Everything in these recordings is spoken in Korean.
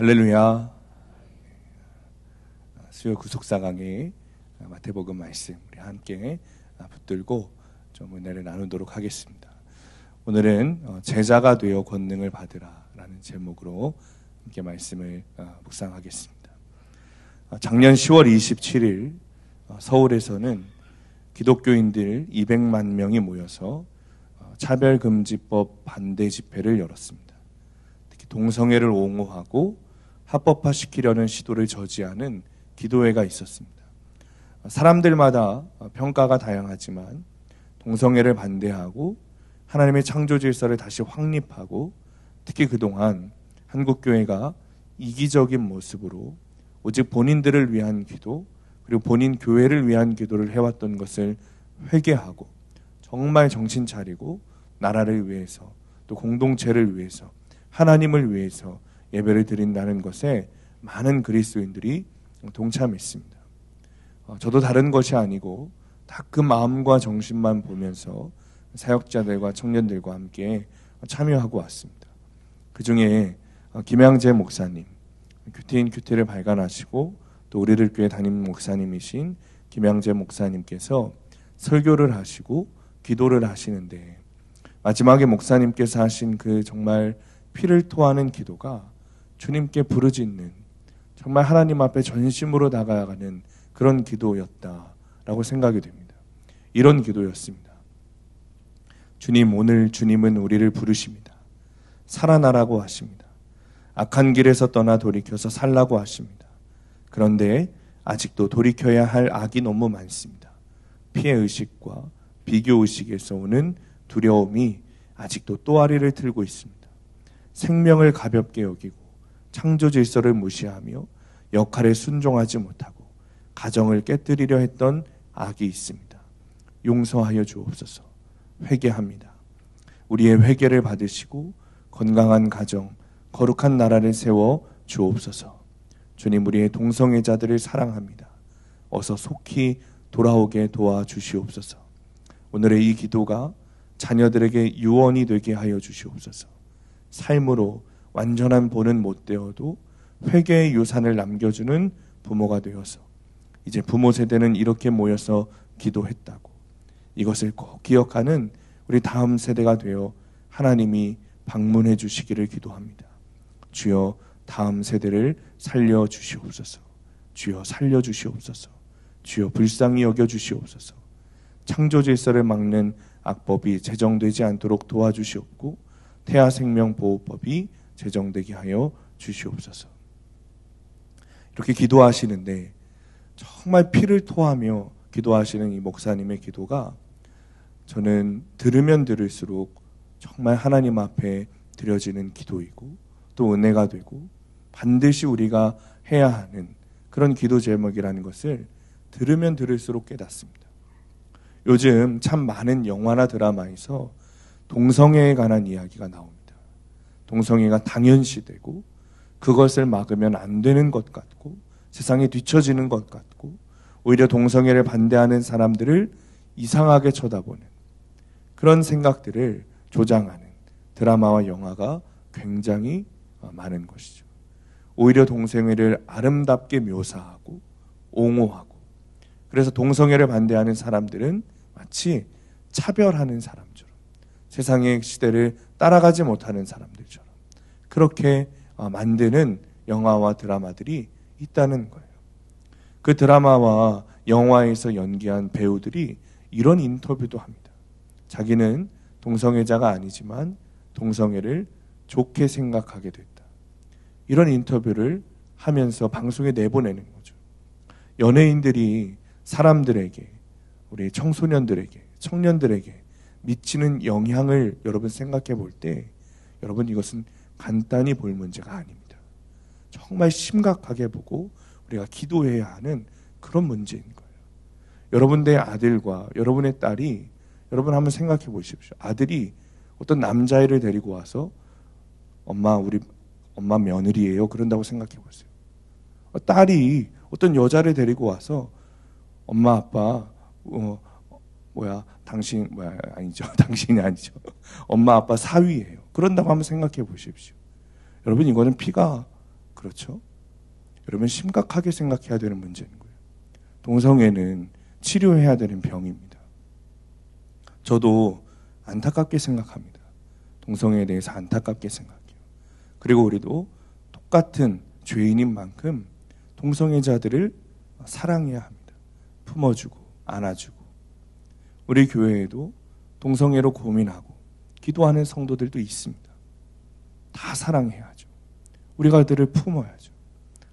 할렐루야. 수요 구속사 강의 마태복음 말씀 우리 함께 붙들고 좀 은혜를 나누도록 하겠습니다. 오늘은 제자가 되어 권능을 받으라 라는 제목으로 함께 말씀을 묵상하겠습니다. 작년 10월 27일 서울에서는 기독교인들 200만 명이 모여서 차별금지법 반대 집회를 열었습니다. 특히 동성애를 옹호하고 합법화시키려는 시도를 저지하는 기도회가 있었습니다. 사람들마다 평가가 다양하지만 동성애를 반대하고 하나님의 창조 질서를 다시 확립하고 특히 그동안 한국교회가 이기적인 모습으로 오직 본인들을 위한 기도 그리고 본인 교회를 위한 기도를 해왔던 것을 회개하고 정말 정신 차리고 나라를 위해서 또 공동체를 위해서 하나님을 위해서 예배를 드린다는 것에 많은 그리스도인들이 동참했습니다. 저도 다른 것이 아니고 다 그 마음과 정신만 보면서 사역자들과 청년들과 함께 참여하고 왔습니다. 그 중에 김양재 목사님, 큐티인 큐티를 발간하시고 또 우리들 교회 담임 목사님이신 김양재 목사님께서 설교를 하시고 기도를 하시는데 마지막에 목사님께서 하신 그 정말 피를 토하는 기도가 주님께 부르짖는 정말 하나님 앞에 전심으로 나가가는 그런 기도였다라고 생각이 됩니다. 이런 기도였습니다. 주님, 오늘 주님은 우리를 부르십니다. 살아나라고 하십니다. 악한 길에서 떠나 돌이켜서 살라고 하십니다. 그런데 아직도 돌이켜야 할 악이 너무 많습니다. 피해의식과 비교의식에서 오는 두려움이 아직도 또아리를 틀고 있습니다. 생명을 가볍게 여기고 창조 질서를 무시하며 역할에 순종하지 못하고 가정을 깨뜨리려 했던 악이 있습니다. 용서하여 주옵소서. 회개합니다. 우리의 회개를 받으시고 건강한 가정, 거룩한 나라를 세워 주옵소서. 주님, 우리의 동성애자들을 사랑합니다. 어서 속히 돌아오게 도와주시옵소서. 오늘의 이 기도가 자녀들에게 유언이 되게 하여 주시옵소서. 삶으로 완전한 본은 못 되어도 회개의 유산을 남겨주는 부모가 되어서 이제 부모 세대는 이렇게 모여서 기도했다고 이것을 꼭 기억하는 우리 다음 세대가 되어 하나님이 방문해 주시기를 기도합니다. 주여 다음 세대를 살려주시옵소서. 주여 살려주시옵소서. 주여 불쌍히 여겨주시옵소서. 창조 질서를 막는 악법이 제정되지 않도록 도와주시옵고 태아생명보호법이 제정되게 하여 주시옵소서. 이렇게 기도하시는데 정말 피를 토하며 기도하시는 이 목사님의 기도가 저는 들으면 들을수록 정말 하나님 앞에 드려지는 기도이고 또 은혜가 되고 반드시 우리가 해야 하는 그런 기도 제목이라는 것을 들으면 들을수록 깨닫습니다. 요즘 참 많은 영화나 드라마에서 동성애에 관한 이야기가 나옵니다. 동성애가 당연시되고 그것을 막으면 안 되는 것 같고 세상에 뒤처지는 것 같고 오히려 동성애를 반대하는 사람들을 이상하게 쳐다보는 그런 생각들을 조장하는 드라마와 영화가 굉장히 많은 것이죠. 오히려 동성애를 아름답게 묘사하고 옹호하고 그래서 동성애를 반대하는 사람들은 마치 차별하는 사람처럼 세상의 시대를 따라가지 못하는 사람들처럼 그렇게 만드는 영화와 드라마들이 있다는 거예요. 그 드라마와 영화에서 연기한 배우들이 이런 인터뷰도 합니다. 자기는 동성애자가 아니지만 동성애를 좋게 생각하게 됐다. 이런 인터뷰를 하면서 방송에 내보내는 거죠. 연예인들이 사람들에게, 우리 청소년들에게, 청년들에게 미치는 영향을 여러분 생각해 볼 때 여러분 이것은 간단히 볼 문제가 아닙니다. 정말 심각하게 보고 우리가 기도해야 하는 그런 문제인 거예요. 여러분의 아들과 여러분의 딸이 여러분 한번 생각해 보십시오. 아들이 어떤 남자애를 데리고 와서 엄마 우리 엄마 며느리예요 그런다고 생각해 보세요. 딸이 어떤 여자를 데리고 와서 엄마 아빠 당신이 아니죠. 엄마 아빠 사위예요. 그런다고 한번 생각해 보십시오. 여러분 이거는 피가 그렇죠? 여러분 심각하게 생각해야 되는 문제인 거예요. 동성애는 치료해야 되는 병입니다. 저도 안타깝게 생각합니다. 동성애에 대해서 안타깝게 생각해요. 그리고 우리도 똑같은 죄인인 만큼 동성애자들을 사랑해야 합니다. 품어주고 안아주고. 우리 교회에도 동성애로 고민하고 기도하는 성도들도 있습니다. 다 사랑해야죠. 우리가 그들을 품어야죠.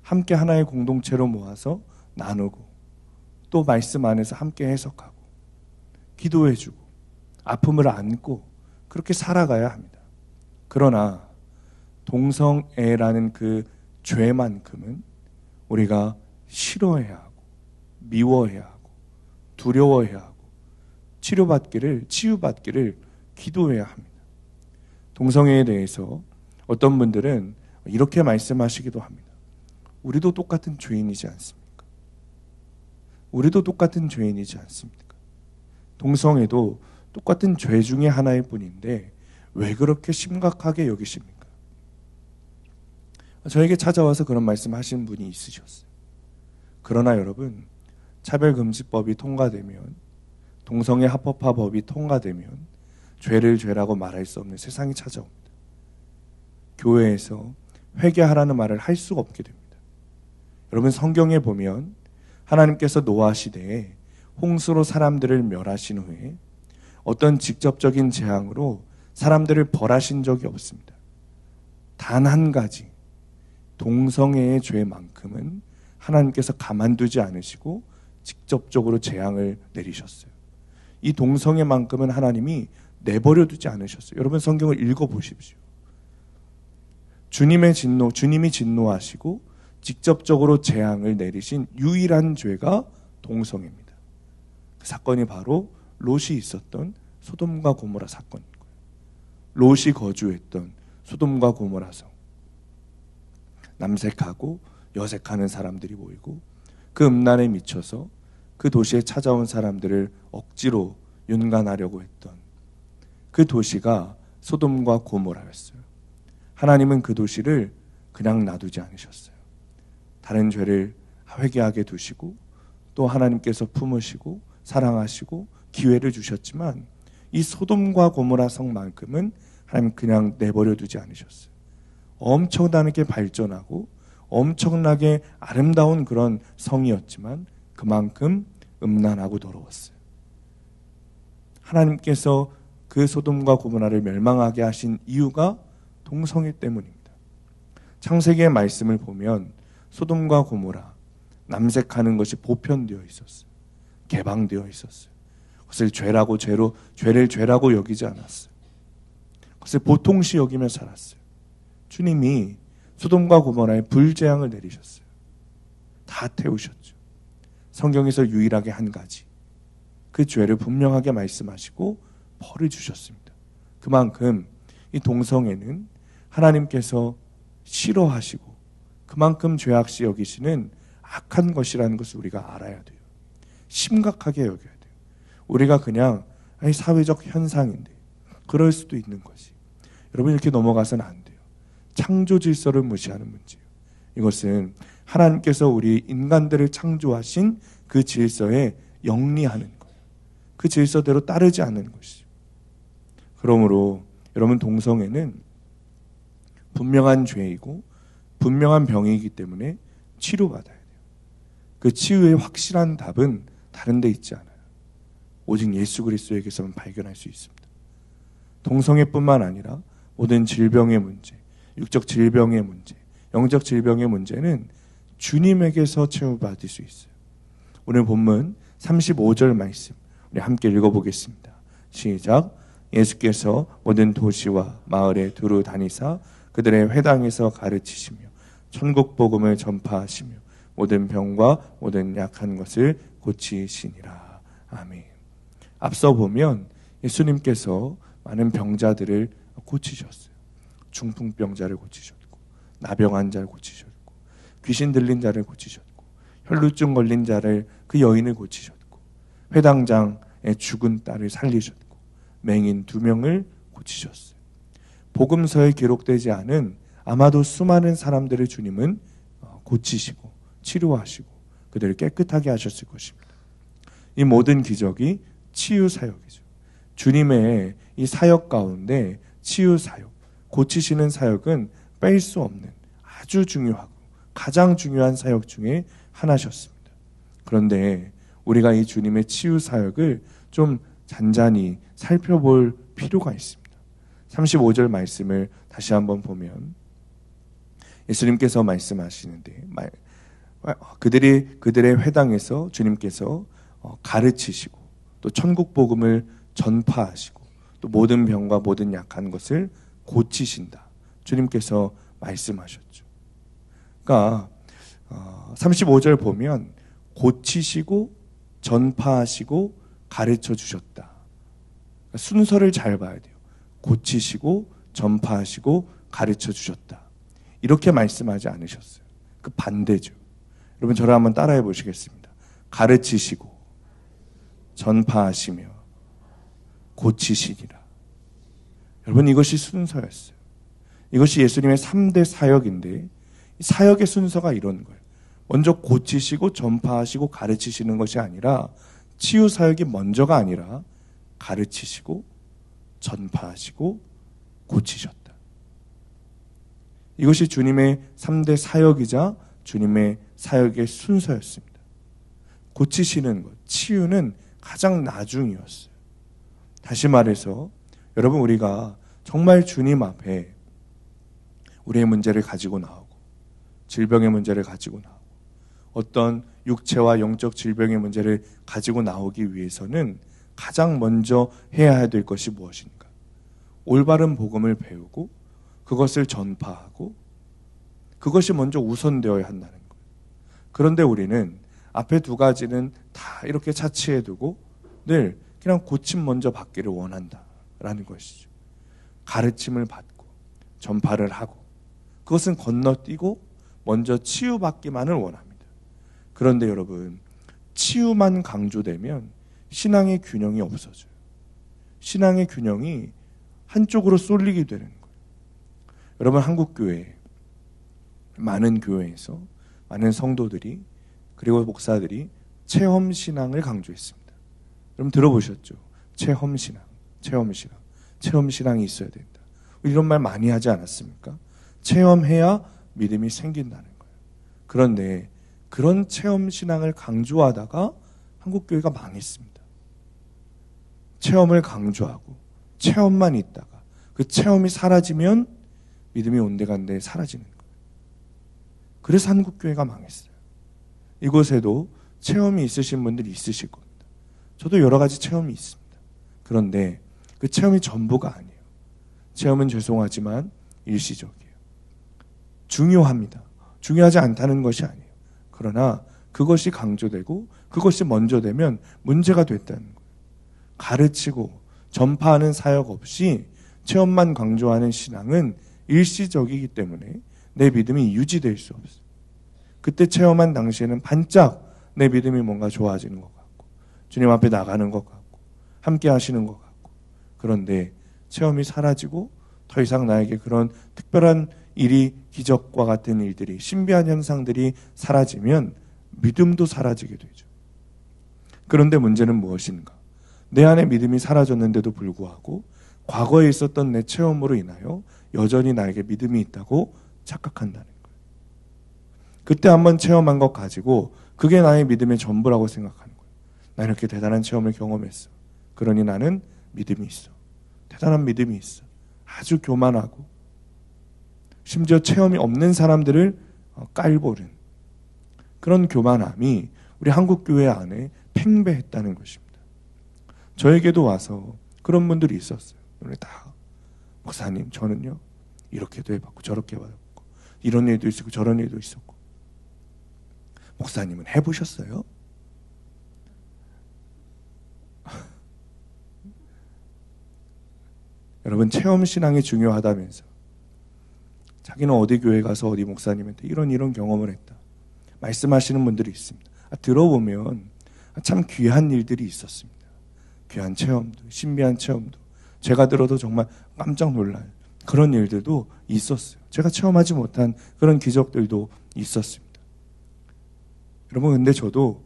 함께 하나의 공동체로 모아서 나누고 또 말씀 안에서 함께 해석하고 기도해주고 아픔을 안고 그렇게 살아가야 합니다. 그러나 동성애라는 그 죄만큼은 우리가 싫어해야 하고 미워해야 하고 두려워해야 하고 치유받기를 기도해야 합니다. 동성애에 대해서 어떤 분들은 이렇게 말씀하시기도 합니다. 우리도 똑같은 죄인이지 않습니까? 우리도 똑같은 죄인이지 않습니까? 동성애도 똑같은 죄 중에 하나일 뿐인데 왜 그렇게 심각하게 여기십니까? 저에게 찾아와서 그런 말씀하신 분이 있으셨어요. 그러나 여러분, 차별금지법이 통과되면, 동성애 합법화법이 통과되면 죄를 죄라고 말할 수 없는 세상이 찾아옵니다. 교회에서 회개하라는 말을 할 수가 없게 됩니다. 여러분, 성경에 보면 하나님께서 노아 시대에 홍수로 사람들을 멸하신 후에 어떤 직접적인 재앙으로 사람들을 벌하신 적이 없습니다. 단 한 가지, 동성애의 죄만큼은 하나님께서 가만두지 않으시고 직접적으로 재앙을 내리셨어요. 이 동성애만큼은 하나님이 내버려두지 않으셨어요. 여러분 성경을 읽어보십시오. 주님이 진노하시고 직접적으로 재앙을 내리신 유일한 죄가 동성애입니다. 그 사건이 바로 롯이 있었던 소돔과 고모라 사건인 거예요. 롯이 거주했던 소돔과 고모라 성. 남색하고 여색하는 사람들이 모이고 그 음란에 미쳐서 그 도시에 찾아온 사람들을 억지로 윤간하려고 했던 그 도시가 소돔과 고모라였어요. 하나님은 그 도시를 그냥 놔두지 않으셨어요. 다른 죄를 회개하게 두시고 또 하나님께서 품으시고 사랑하시고 기회를 주셨지만 이 소돔과 고모라 성만큼은 하나님 그냥 내버려 두지 않으셨어요. 엄청나게 발전하고 엄청나게 아름다운 그런 성이었지만 그만큼 음란하고 더러웠어요. 하나님께서 그 소돔과 고모라를 멸망하게 하신 이유가 동성애 때문입니다. 창세기의 말씀을 보면 소돔과 고모라 남색하는 것이 보편되어 있었어요. 개방되어 있었어요. 그것을 죄를 죄라고 여기지 않았어요. 그것을 보통시 여기며 살았어요. 주님이 소돔과 고모라에 불재앙을 내리셨어요. 다 태우셨죠. 성경에서 유일하게 한 가지, 그 죄를 분명하게 말씀하시고 벌을 주셨습니다. 그만큼 이 동성애는 하나님께서 싫어하시고 그만큼 죄악시 여기시는 악한 것이라는 것을 우리가 알아야 돼요. 심각하게 여겨야 돼요. 우리가 그냥 사회적 현상인데 그럴 수도 있는 것이. 여러분 이렇게 넘어가서는 안 돼요. 창조 질서를 무시하는 문제예요. 이것은 하나님께서 우리 인간들을 창조하신 그 질서에 영리하는 거예요. 그 질서대로 따르지 않는 것이죠. 그러므로 여러분 동성애는 분명한 죄이고 분명한 병이기 때문에 치료받아야 돼요. 그 치유의 확실한 답은 다른 데 있지 않아요. 오직 예수 그리스도에게서만 발견할 수 있습니다. 동성애뿐만 아니라 모든 질병의 문제, 육적 질병의 문제, 영적 질병의 문제는 주님에게서 치유받을 수 있어요. 오늘 본문 35절 말씀 우리 함께 읽어보겠습니다. 시작. 예수께서 모든 도시와 마을에 두루 다니사 그들의 회당에서 가르치시며 천국 복음을 전파하시며 모든 병과 모든 약한 것을 고치시니라. 아멘. 앞서 보면 예수님께서 많은 병자들을 고치셨어요. 중풍병자를 고치셨고 나병한 자를 고치셨고 귀신 들린 자를 고치셨고 혈루증 걸린 자를 그 여인을 고치셨고 회당장의 죽은 딸을 살리셨고 맹인 2명을 고치셨어요. 복음서에 기록되지 않은 아마도 수많은 사람들을 주님은 고치시고 치료하시고 그들을 깨끗하게 하셨을 것입니다. 이 모든 기적이 치유 사역이죠. 주님의 이 사역 가운데 치유 사역, 고치시는 사역은 뺄 수 없는 아주 중요하고 가장 중요한 사역 중에 하나셨습니다. 그런데 우리가 이 주님의 치유 사역을 좀 잔잔히 살펴볼 필요가 있습니다. 35절 말씀을 다시 한번 보면 예수님께서 말씀하시는데 그들의 회당에서 주님께서 가르치시고 또 천국 복음을 전파하시고 또 모든 병과 모든 약한 것을 고치신다. 주님께서 말씀하셨죠. 그러니까 35절 보면 고치시고 전파하시고 가르쳐 주셨다. 순서를 잘 봐야 돼요. 고치시고 전파하시고 가르쳐 주셨다. 이렇게 말씀하지 않으셨어요. 그 반대죠. 여러분 저를 한번 따라해 보시겠습니다. 가르치시고 전파하시며 고치시니라. 여러분 이것이 순서였어요. 이것이 예수님의 3대 사역인데 사역의 순서가 이런 거예요. 먼저 고치시고 전파하시고 가르치시는 것이 아니라 치유 사역이 먼저가 아니라 가르치시고 전파하시고 고치셨다. 이것이 주님의 3대 사역이자 주님의 사역의 순서였습니다. 고치시는 것, 치유는 가장 나중이었어요. 다시 말해서 여러분 우리가 정말 주님 앞에 우리의 문제를 가지고 나오고 질병의 문제를 가지고 나오고 어떤 육체와 영적 질병의 문제를 가지고 나오기 위해서는 가장 먼저 해야 될 것이 무엇인가? 올바른 복음을 배우고 그것을 전파하고 그것이 먼저 우선되어야 한다는 거예요. 그런데 우리는 앞에 두 가지는 다 이렇게 차치해 두고 늘 그냥 고침 먼저 받기를 원한다라는 것이죠. 가르침을 받고 전파를 하고 그것은 건너뛰고 먼저 치유받기만을 원합니다. 그런데 여러분 치유만 강조되면 신앙의 균형이 없어져요. 신앙의 균형이 한쪽으로 쏠리게 되는 거예요. 여러분 한국교회 많은 교회에서 많은 성도들이 그리고 목사들이 체험신앙을 강조했습니다. 여러분 들어보셨죠? 체험신앙. 체험신앙이 있어야 된다. 이런 말 많이 하지 않았습니까? 체험해야 믿음이 생긴다는 거예요. 그런데 그런 체험신앙을 강조하다가 한국교회가 망했습니다. 체험을 강조하고 체험만 있다가 그 체험이 사라지면 믿음이 온데간데 사라지는 거예요. 그래서 한국교회가 망했어요. 이곳에도 체험이 있으신 분들이 있으실 겁니다. 저도 여러 가지 체험이 있습니다. 그런데 그 체험이 전부가 아니에요. 체험은 죄송하지만 일시적이에요. 중요합니다. 중요하지 않다는 것이 아니에요. 그러나 그것이 강조되고 그것이 먼저 되면 문제가 됐다는 거예요. 가르치고 전파하는 사역 없이 체험만 강조하는 신앙은 일시적이기 때문에 내 믿음이 유지될 수 없어요. 그때 체험한 당시에는 반짝 내 믿음이 뭔가 좋아지는 것 같고 주님 앞에 나가는 것 같고 함께 하시는 것 같고 그런데 체험이 사라지고 더 이상 나에게 그런 특별한 일이 기적과 같은 일들이 신비한 현상들이 사라지면 믿음도 사라지게 되죠. 그런데 문제는 무엇인가? 내 안에 믿음이 사라졌는데도 불구하고 과거에 있었던 내 체험으로 인하여 여전히 나에게 믿음이 있다고 착각한다는 거예요. 그때 한번 체험한 것 가지고 그게 나의 믿음의 전부라고 생각하는 거예요. 나는 이렇게 대단한 체험을 경험했어. 그러니 나는 믿음이 있어. 대단한 믿음이 있어. 아주 교만하고 심지어 체험이 없는 사람들을 깔보는 그런 교만함이 우리 한국교회 안에 팽배했다는 것입니다. 저에게도 와서 그런 분들이 있었어요. 다 목사님 저는요 이렇게도 해봤고 저렇게 해봤고 이런 일도 있었고 저런 일도 있었고 목사님은 해보셨어요? 여러분 체험신앙이 중요하다면서 자기는 어디 교회 가서 어디 목사님한테 이런 경험을 했다 말씀하시는 분들이 있습니다. 들어보면 참 귀한 일들이 있었습니다. 귀한 체험도 신비한 체험도 제가 들어도 정말 깜짝 놀라요. 그런 일들도 있었어요. 제가 체험하지 못한 그런 기적들도 있었습니다. 여러분, 근데 저도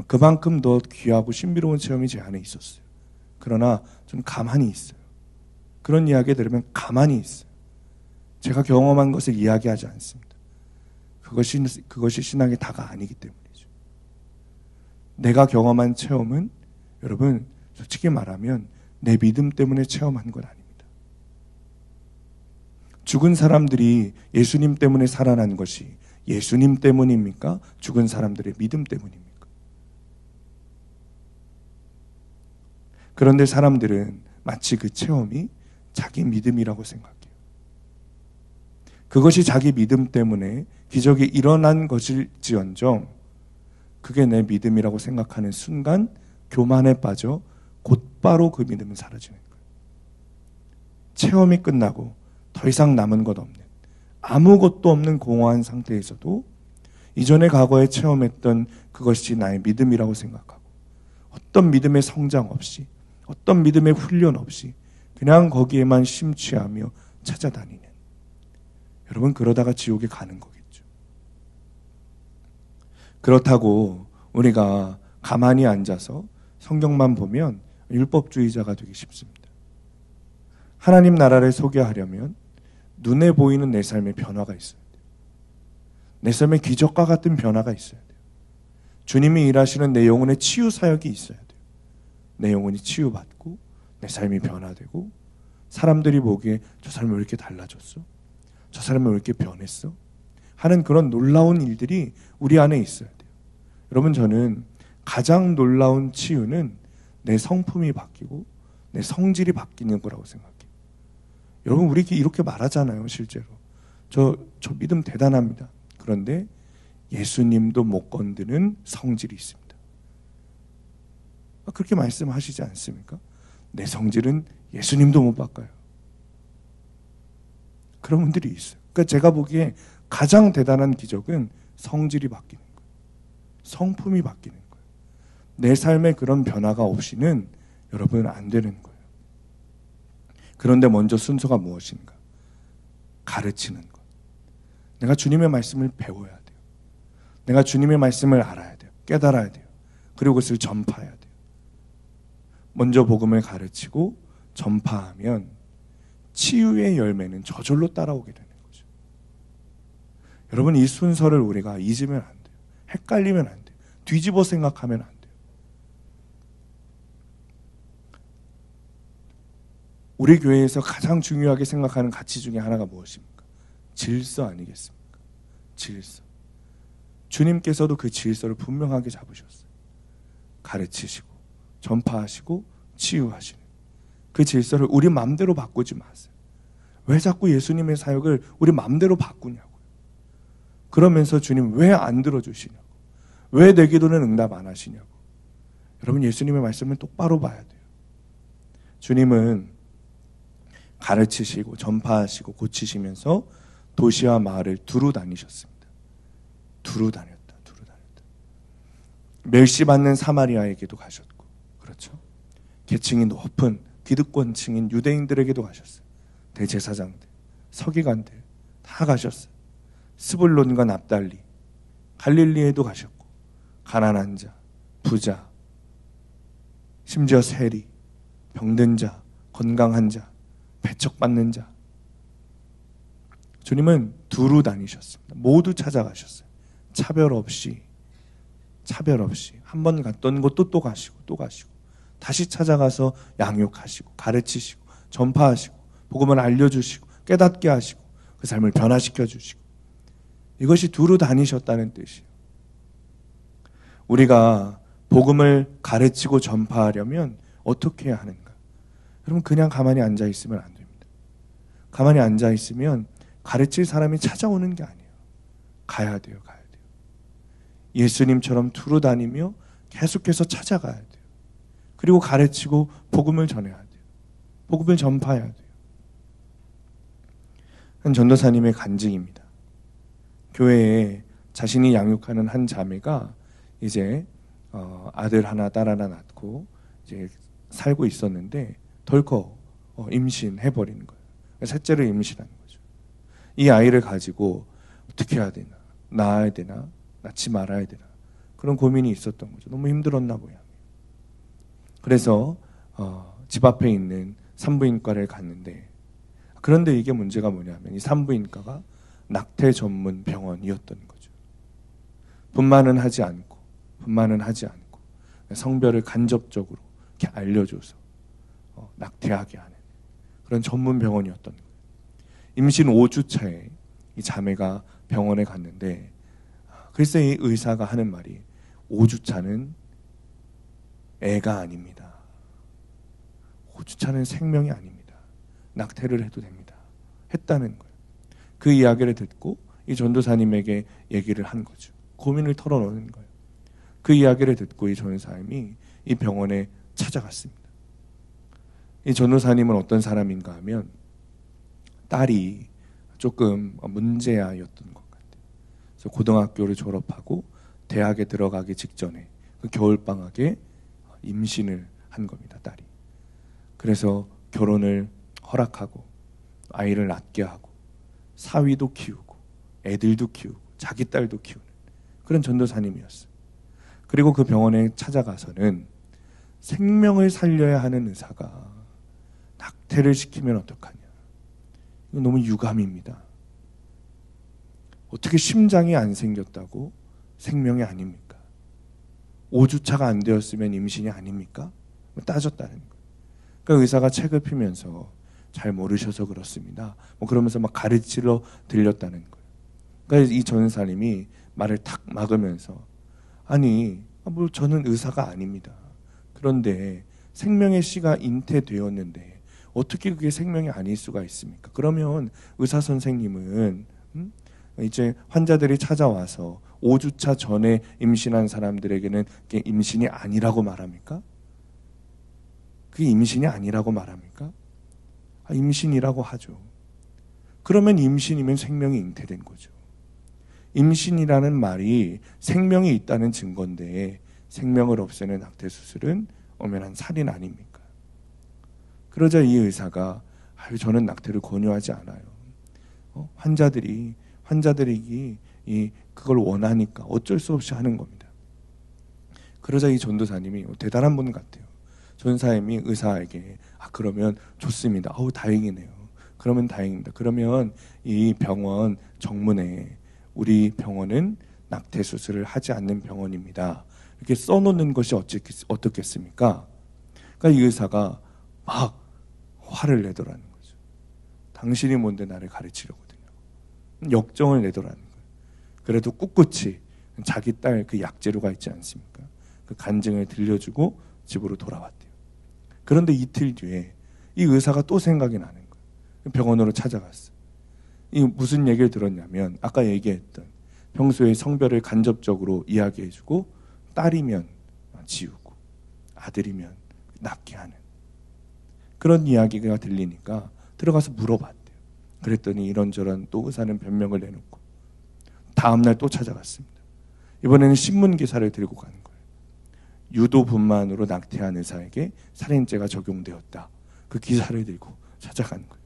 그만큼 더 귀하고 신비로운 체험이 제 안에 있었어요. 그러나 좀 가만히 있어요. 그런 이야기 들으면 가만히 있어요. 제가 경험한 것을 이야기하지 않습니다. 그것이 신앙의 다가 아니기 때문이죠. 내가 경험한 체험은 여러분 솔직히 말하면 내 믿음 때문에 체험한 건 아닙니다. 죽은 사람들이 예수님 때문에 살아난 것이 예수님 때문입니까? 죽은 사람들의 믿음 때문입니까? 그런데 사람들은 마치 그 체험이 자기 믿음이라고 생각해요. 그것이 자기 믿음 때문에 기적이 일어난 것일지언정 그게 내 믿음이라고 생각하는 순간 교만에 빠져 곧바로 그 믿음은 사라지는 거예요. 체험이 끝나고 더 이상 남은 것 없는, 아무것도 없는 공허한 상태에서도 이전에 과거에 체험했던 그것이 나의 믿음이라고 생각하고 어떤 믿음의 성장 없이 어떤 믿음의 훈련 없이 그냥 거기에만 심취하며 찾아다니는, 여러분 그러다가 지옥에 가는 거겠죠. 그렇다고 우리가 가만히 앉아서 성경만 보면 율법주의자가 되기 쉽습니다. 하나님 나라를 소개하려면 눈에 보이는 내 삶의 변화가 있어야 돼요. 내 삶의 기적과 같은 변화가 있어야 돼요. 주님이 일하시는 내 영혼의 치유 사역이 있어야 돼요. 내 영혼이 치유받고 내 삶이 변화되고 사람들이 보기에 저 사람이 왜 이렇게 달라졌어? 저 사람이 왜 이렇게 변했어? 하는 그런 놀라운 일들이 우리 안에 있어야 돼요. 여러분 저는 가장 놀라운 치유는 내 성품이 바뀌고 내 성질이 바뀌는 거라고 생각해요. 여러분 우리 이렇게 말하잖아요. 실제로 저 믿음 대단합니다. 그런데 예수님도 못 건드는 성질이 있습니다. 그렇게 말씀하시지 않습니까? 내 성질은 예수님도 못 바꿔요. 그런 분들이 있어요. 그러니까 제가 보기에 가장 대단한 기적은 성질이 바뀌는 거예요. 성품이 바뀌는 거예요. 내 삶에 그런 변화가 없이는 여러분 안 되는 거예요. 그런데 먼저 순서가 무엇인가? 가르치는 것. 내가 주님의 말씀을 배워야 돼요. 내가 주님의 말씀을 알아야 돼요. 깨달아야 돼요. 그리고 그것을 전파해야 돼요. 먼저 복음을 가르치고 전파하면 치유의 열매는 저절로 따라오게 되는 거죠. 여러분 이 순서를 우리가 잊으면 안 돼요. 헷갈리면 안 돼요. 뒤집어 생각하면 안 돼요. 우리 교회에서 가장 중요하게 생각하는 가치 중에 하나가 무엇입니까? 질서 아니겠습니까? 질서. 주님께서도 그 질서를 분명하게 잡으셨어요. 가르치시고 전파하시고 치유하시는 그 질서를 우리 마음대로 바꾸지 마세요. 왜 자꾸 예수님의 사역을 우리 마음대로 바꾸냐고요. 그러면서 주님 왜 안 들어주시냐고. 왜 내 기도는 응답 안 하시냐고. 여러분 예수님의 말씀을 똑바로 봐야 돼요. 주님은 가르치시고 전파하시고 고치시면서 도시와 마을을 두루 다니셨습니다. 두루 다녔다. 멸시받는 사마리아에게도 가셨고, 그렇죠? 계층이 높은 기득권층인 유대인들에게도 가셨어요. 대제사장들, 서기관들 다 가셨어요. 스불론과 납달리, 갈릴리에도 가셨고, 가난한 자, 부자, 심지어 세리, 병든 자, 건강한 자, 배척받는 자. 주님은 두루 다니셨습니다. 모두 찾아가셨어요. 차별 없이 한 번 갔던 곳도 또 가시고 다시 찾아가서 양육하시고 가르치시고 전파하시고 복음을 알려주시고 깨닫게 하시고 그 삶을 변화시켜 주시고, 이것이 두루 다니셨다는 뜻이에요. 우리가 복음을 가르치고 전파하려면 어떻게 해야 하는가? 여러분 그냥 가만히 앉아 있으면 안 됩니다. 가만히 앉아 있으면 가르칠 사람이 찾아오는 게 아니에요. 가야 돼요. 예수님처럼 두루 다니며 계속해서 찾아가야 돼요. 그리고 가르치고 복음을 전해야 돼요. 복음을 전파해야 돼요. 한 전도사님의 간증입니다. 교회에 자신이 양육하는 한 자매가 이제 아들 하나 딸 하나 낳고 이제 살고 있었는데 덜컥 임신해버리는 거예요. 셋째를 임신하는 거죠. 이 아이를 가지고 어떻게 해야 되나, 낳아야 되나, 낳지 말아야 되나, 그런 고민이 있었던 거죠. 너무 힘들었나 보야. 그래서 집 앞에 있는 산부인과를 갔는데, 그런데 이게 문제가 뭐냐면 이 산부인과가 낙태 전문 병원이었던 거죠. 분만은 하지 않고 성별을 간접적으로 이렇게 알려줘서 낙태하게 하는 그런 전문 병원이었던 거예요. 임신 5주 차에 이 자매가 병원에 갔는데, 글쎄 이 의사가 하는 말이 5주 차는 애가 아닙니다. 5주 차는 생명이 아닙니다. 낙태를 해도 됩니다. 했다는 거예요. 그 이야기를 듣고 이 전도사님에게 얘기를 한 거죠. 고민을 털어놓는 거예요. 그 이야기를 듣고 이 전도사님이 이 병원에 찾아갔습니다. 이 전도사님은 어떤 사람인가 하면 딸이 조금 문제아였던 것 같아요. 그래서 고등학교를 졸업하고 대학에 들어가기 직전에 그 겨울방학에 임신을 한 겁니다, 딸이. 그래서 결혼을 허락하고 아이를 낳게 하고 사위도 키우고 애들도 키우고 자기 딸도 키우는 그런 전도사님이었어요. 그리고 그 병원에 찾아가서는 생명을 살려야 하는 의사가 낙태를 시키면 어떡하냐. 이거 너무 유감입니다. 어떻게 심장이 안 생겼다고 생명이 아닙니까? 5주차가 안 되었으면 임신이 아닙니까? 따졌다는 거예요. 그러니까 의사가 책을 펴면서 잘 모르셔서 그렇습니다. 그러면서 막 가르치러 들렸다는 거예요. 그러니까 이 전사님이 말을 탁 막으면서, 아니, 저는 의사가 아닙니다. 그런데 생명의 씨가 잉태되었는데 어떻게 그게 생명이 아닐 수가 있습니까? 그러면 의사 선생님은 이제 환자들이 찾아와서 5주차 전에 임신한 사람들에게는 그게 임신이 아니라고 말합니까? 그게 임신이 아니라고 말합니까? 임신이라고 하죠. 그러면 임신이면 생명이 잉태된 거죠. 임신이라는 말이 생명이 있다는 증거인데 생명을 없애는 낙태 수술은 엄연한 살인 아닙니까? 그러자 이 의사가 저는 낙태를 권유하지 않아요. 환자들이 그걸 원하니까 어쩔 수 없이 하는 겁니다. 그러자 이 전도사님이 대단한 분 같아요. 전도사님이 의사에게 그러면 좋습니다. 다행이네요. 그러면 다행입니다. 그러면 이 병원 정문에 우리 병원은 낙태 수술을 하지 않는 병원입니다. 이렇게 써놓는 것이 어떻겠습니까? 그러니까 이 의사가 막 화를 내더라는 거죠. 당신이 뭔데 나를 가르치려거든요. 역정을 내더라는 거예요. 그래도 꿋꿋이 자기 딸 그 약재료가 있지 않습니까? 그 간증을 들려주고 집으로 돌아왔대요. 그런데 이틀 뒤에 이 의사가 또 생각이 나는 거예요. 병원으로 찾아갔어요. 이 무슨 얘기를 들었냐면 아까 얘기했던 평소에 성별을 간접적으로 이야기해주고 딸이면 지우고 아들이면 낳게 하는 그런 이야기가 들리니까 들어가서 물어봤대요. 그랬더니 이런저런 또 의사는 변명을 내놓고 다음날 또 찾아갔습니다. 이번에는 신문 기사를 들고 가는 거예요. 유도 분만으로 낙태한 의사에게 살인죄가 적용되었다. 그 기사를 들고 찾아간 거예요.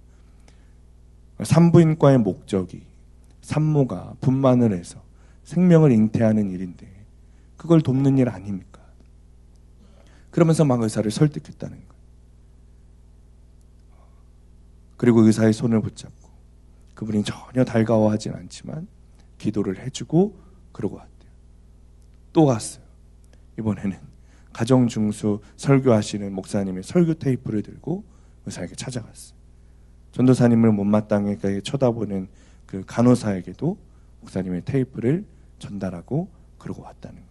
산부인과의 목적이 산모가 분만을 해서 생명을 잉태하는 일인데 그걸 돕는 일 아닙니까? 그러면서 막 의사를 설득했다는 거예요. 그리고 의사의 손을 붙잡고 그분이 전혀 달가워하진 않지만 기도를 해주고 그러고 왔대요. 또 갔어요. 이번에는 가정중수 설교하시는 목사님의 설교 테이프를 들고 의사에게 찾아갔어요. 전도사님을 못마땅하게 쳐다보는 그 간호사에게도 목사님의 테이프를 전달하고 그러고 왔다는 거예요.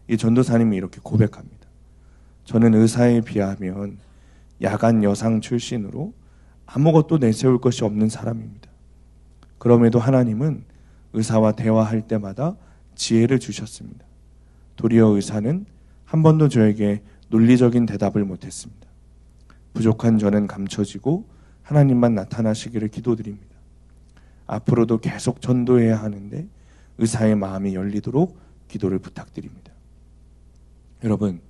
이 전도사님이 이렇게 고백합니다. 저는 의사에 비하면 야간 여상 출신으로 아무것도 내세울 것이 없는 사람입니다. 그럼에도 하나님은 의사와 대화할 때마다 지혜를 주셨습니다. 도리어 의사는 한 번도 저에게 논리적인 대답을 못했습니다. 부족한 저는 감춰지고 하나님만 나타나시기를 기도드립니다. 앞으로도 계속 전도해야 하는데 의사의 마음이 열리도록 기도를 부탁드립니다. 여러분,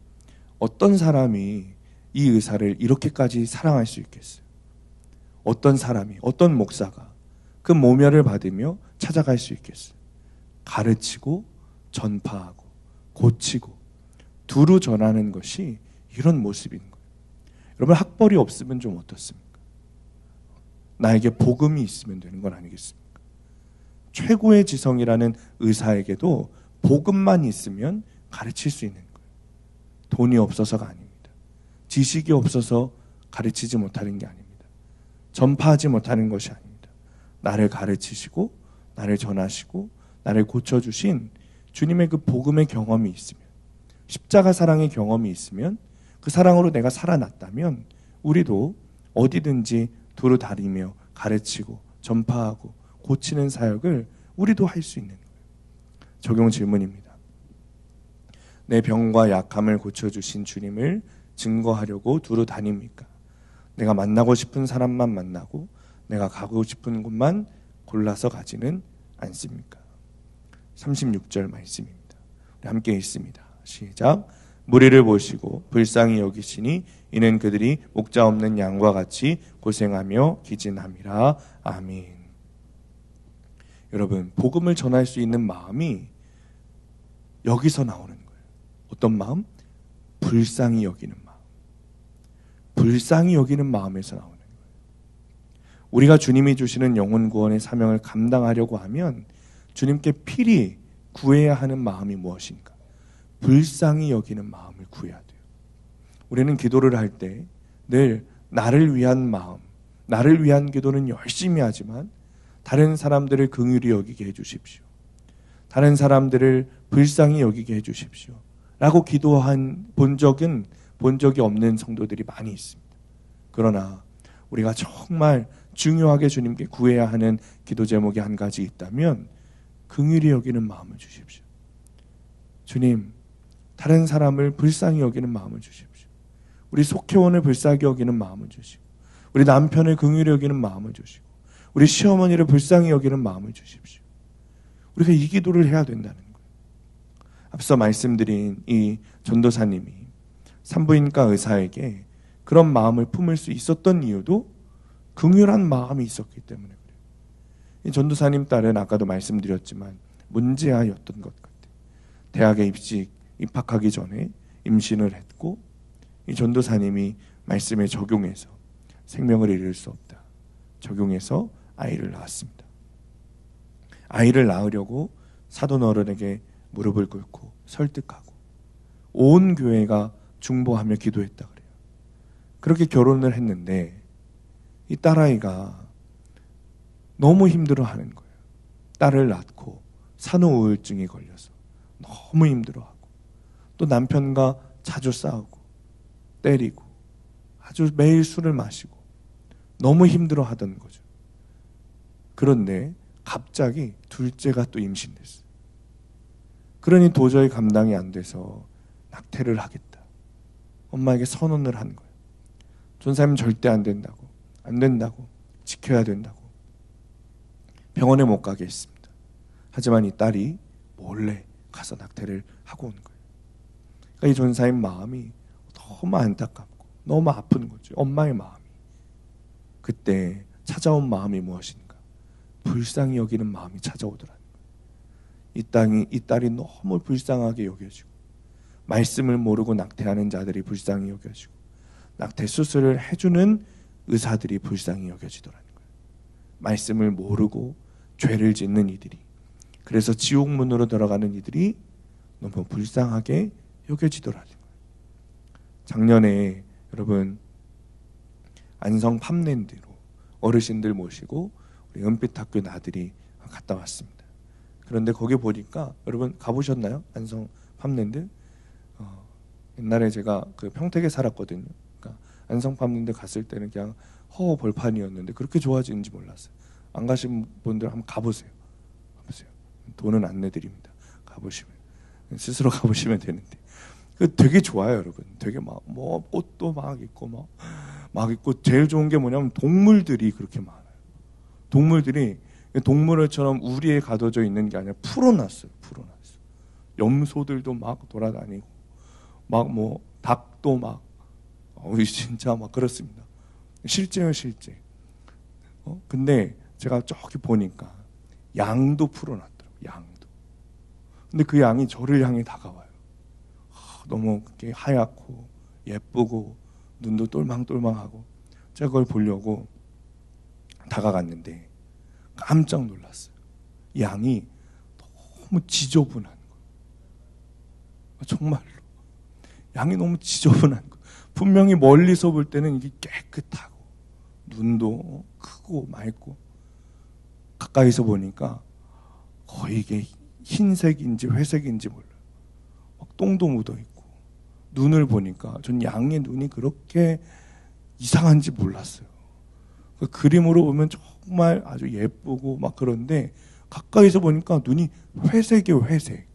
어떤 사람이 이 의사를 이렇게까지 사랑할 수 있겠어요? 어떤 사람이, 어떤 목사가 그 모멸을 받으며 찾아갈 수 있겠어요? 가르치고 전파하고 고치고 두루 전하는 것이 이런 모습인 거예요. 여러분, 학벌이 없으면 좀 어떻습니까? 나에게 복음이 있으면 되는 건 아니겠습니까? 최고의 지성이라는 의사에게도 복음만 있으면 가르칠 수 있는 거예요. 돈이 없어서가 아닙니다. 지식이 없어서 가르치지 못하는 게 아닙니다. 전파하지 못하는 것이 아닙니다. 나를 가르치시고 나를 전하시고 나를 고쳐주신 주님의 그 복음의 경험이 있으면, 십자가 사랑의 경험이 있으면, 그 사랑으로 내가 살아났다면 우리도 어디든지 두루 다니며 가르치고 전파하고 고치는 사역을 우리도 할 수 있는 거예요. 적용 질문입니다. 내 병과 약함을 고쳐주신 주님을 증거하려고 두루 다닙니까? 내가 만나고 싶은 사람만 만나고 내가 가고 싶은 곳만 골라서 가지는 않습니까? 36절 말씀입니다. 우리 함께 읽습니다. 시작. 무리를 보시고 불쌍히 여기시니 이는 그들이 목자 없는 양과 같이 고생하며 기진함이라. 아멘. 여러분, 복음을 전할 수 있는 마음이 여기서 나오는 거예요. 어떤 마음? 불쌍히 여기는 마음. 불쌍히 여기는 마음에서 나오는 거예요. 우리가 주님이 주시는 영혼 구원의 사명을 감당하려고 하면 주님께 필히 구해야 하는 마음이 무엇인가? 불쌍히 여기는 마음을 구해야 돼요. 우리는 기도를 할 때 늘 나를 위한 마음, 나를 위한 기도는 열심히 하지만 다른 사람들을 긍휼히 여기게 해주십시오. 다른 사람들을 불쌍히 여기게 해주십시오. 라고 본 적이 없는 성도들이 많이 있습니다. 그러나 우리가 정말 중요하게 주님께 구해야 하는 기도 제목이 한 가지 있다면 긍휼히 여기는 마음을 주십시오. 주님, 다른 사람을 불쌍히 여기는 마음을 주십시오. 우리 속회원을 불쌍히 여기는 마음을 주시고, 우리 남편을 긍휼히 여기는 마음을 주시고, 우리 시어머니를 불쌍히 여기는 마음을 주십시오. 우리가 이 기도를 해야 된다는 거예요. 앞서 말씀드린 이 전도사님이 산부인과 의사에게 그런 마음을 품을 수 있었던 이유도 긍휼한 마음이 있었기 때문에 그래요. 이 전도사님 딸은 아까도 말씀드렸지만 문제아였던 것 같아요. 대학에 입학하기 전에 임신을 했고, 이 전도사님이 말씀에 적용해서 생명을 잃을 수 없다. 적용해서 아이를 낳았습니다. 아이를 낳으려고 사돈 어른에게 무릎을 꿇고 설득하고 온 교회가 중보하며 기도했다 그래요. 그렇게 결혼을 했는데 이 딸아이가 너무 힘들어하는 거예요. 딸을 낳고 산후 우울증이 걸려서 너무 힘들어하고, 또 남편과 자주 싸우고 때리고 아주 매일 술을 마시고 너무 힘들어하던 거죠. 그런데 갑자기 둘째가 또 임신됐어요. 그러니 도저히 감당이 안 돼서 낙태를 하겠다. 엄마에게 선언을 한 거예요. 전사님 절대 안 된다고 지켜야 된다고 병원에 못 가게 했습니다. 하지만 이 딸이 몰래 가서 낙태를 하고 온 거예요. 그러니까 이 전사님 마음이 너무 안타깝고 너무 아픈 거죠. 엄마의 마음이. 그때 찾아온 마음이 무엇인가? 불쌍히 여기는 마음이 찾아오더라는 거예요. 이 딸이 너무 불쌍하게 여겨지고, 말씀을 모르고 낙태하는 자들이 불쌍히 여겨지고, 낙태 수술을 해주는 의사들이 불쌍히 여겨지더라는 거예요. 말씀을 모르고 죄를 짓는 이들이, 그래서 지옥문으로 들어가는 이들이 너무 불쌍하게 여겨지더라는 거예요. 작년에 여러분 안성 팜랜드로 어르신들 모시고 우리 은빛학교 나들이 갔다 왔습니다. 그런데 거기 보니까, 여러분 가보셨나요? 안성 팜랜드? 옛날에 제가 그 평택에 살았거든요. 그러니까 안성 팜랜드 갔을 때는 그냥 벌판이었는데 그렇게 좋아지는지 몰랐어요. 안 가신 분들 한번 가보세요. 돈은 안 내드립니다. 가보시면, 스스로 가보시면 되는데 되게 좋아요, 여러분. 되게 꽃도 막 있고 막 있고, 제일 좋은 게 뭐냐면 동물들이 그렇게 많아요. 동물들이 동물원처럼 우리에 가둬져 있는 게 아니라 풀어놨어요. 염소들도 막 돌아다니고, 닭도 진짜 막 그렇습니다. 실제예요, 실제. 근데 제가 저기 보니까 양도 풀어놨더라고요. 양도. 근데 그 양이 저를 향해 다가와요. 너무 그렇게 하얗고 예쁘고 눈도 똘망똘망하고 제가 그걸 보려고 다가갔는데 깜짝 놀랐어요. 양이 너무 지저분한 거예요. 정말로. 양이 너무 지저분한 거예요. 분명히 멀리서 볼 때는 이게 깨끗하고 눈도 크고 맑고 가까이서 보니까 거의 이게 흰색인지 회색인지 몰라요. 막 똥도 묻어있고 눈을 보니까 전 양의 눈이 그렇게 이상한지 몰랐어요. 그 그림으로 보면 정말 아주 예쁘고 막 그런데 가까이서 보니까 눈이 회색이에요. 회색.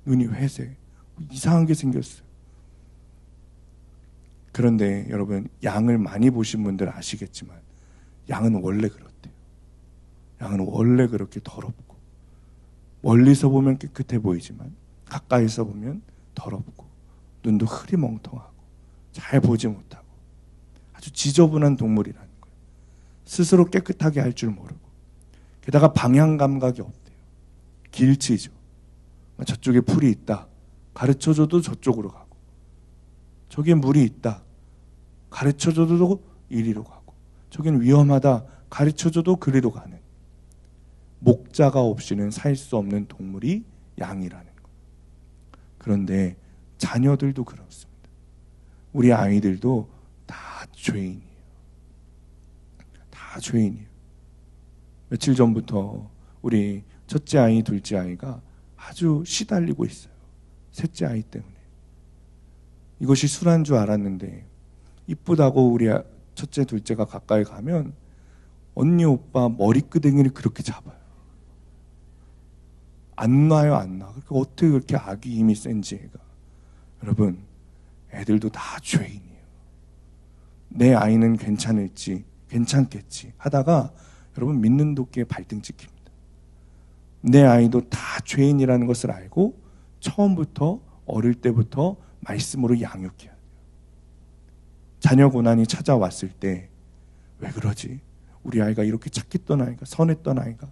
눈이 회색. 이상하게 생겼어요. 그런데 여러분 양을 많이 보신 분들 아시겠지만 양은 원래 그렇대요. 양은 원래 그렇게 더럽고 멀리서 보면 깨끗해 보이지만 가까이서 보면 더럽고 눈도 흐리멍텅하고 잘 보지 못하고 아주 지저분한 동물이라는 거예요. 스스로 깨끗하게 할 줄 모르고 게다가 방향 감각이 없대요. 길치죠. 저쪽에 풀이 있다. 가르쳐줘도 저쪽으로 가고 저기에 물이 있다. 가르쳐줘도 이리로 가고 저긴 위험하다. 가르쳐줘도 그리로 가는 목자가 없이는 살 수 없는 동물이 양이라는 거예요. 그런데 자녀들도 그렇습니다. 우리 아이들도 다 죄인이에요. 다 죄인이에요. 며칠 전부터 우리 첫째 아이, 둘째 아이가 아주 시달리고 있어요. 셋째 아이 때문에. 이것이 술한 줄 알았는데 이쁘다고 우리 첫째, 둘째가 가까이 가면 언니, 오빠 머리끄댕이를 그렇게 잡아요. 안 놔요, 안 놔. 그러니까 어떻게 그렇게 악이 힘이 센지 애가. 여러분, 애들도 다 죄인이에요. 내 아이는 괜찮겠지 하다가 여러분 믿는 도끼에 발등 찍힙니다. 내 아이도 다 죄인이라는 것을 알고 처음부터 어릴 때부터 말씀으로 양육해야 돼요. 자녀 고난이 찾아왔을 때 왜 그러지? 우리 아이가 이렇게 착했던 아이가, 선했던 아이가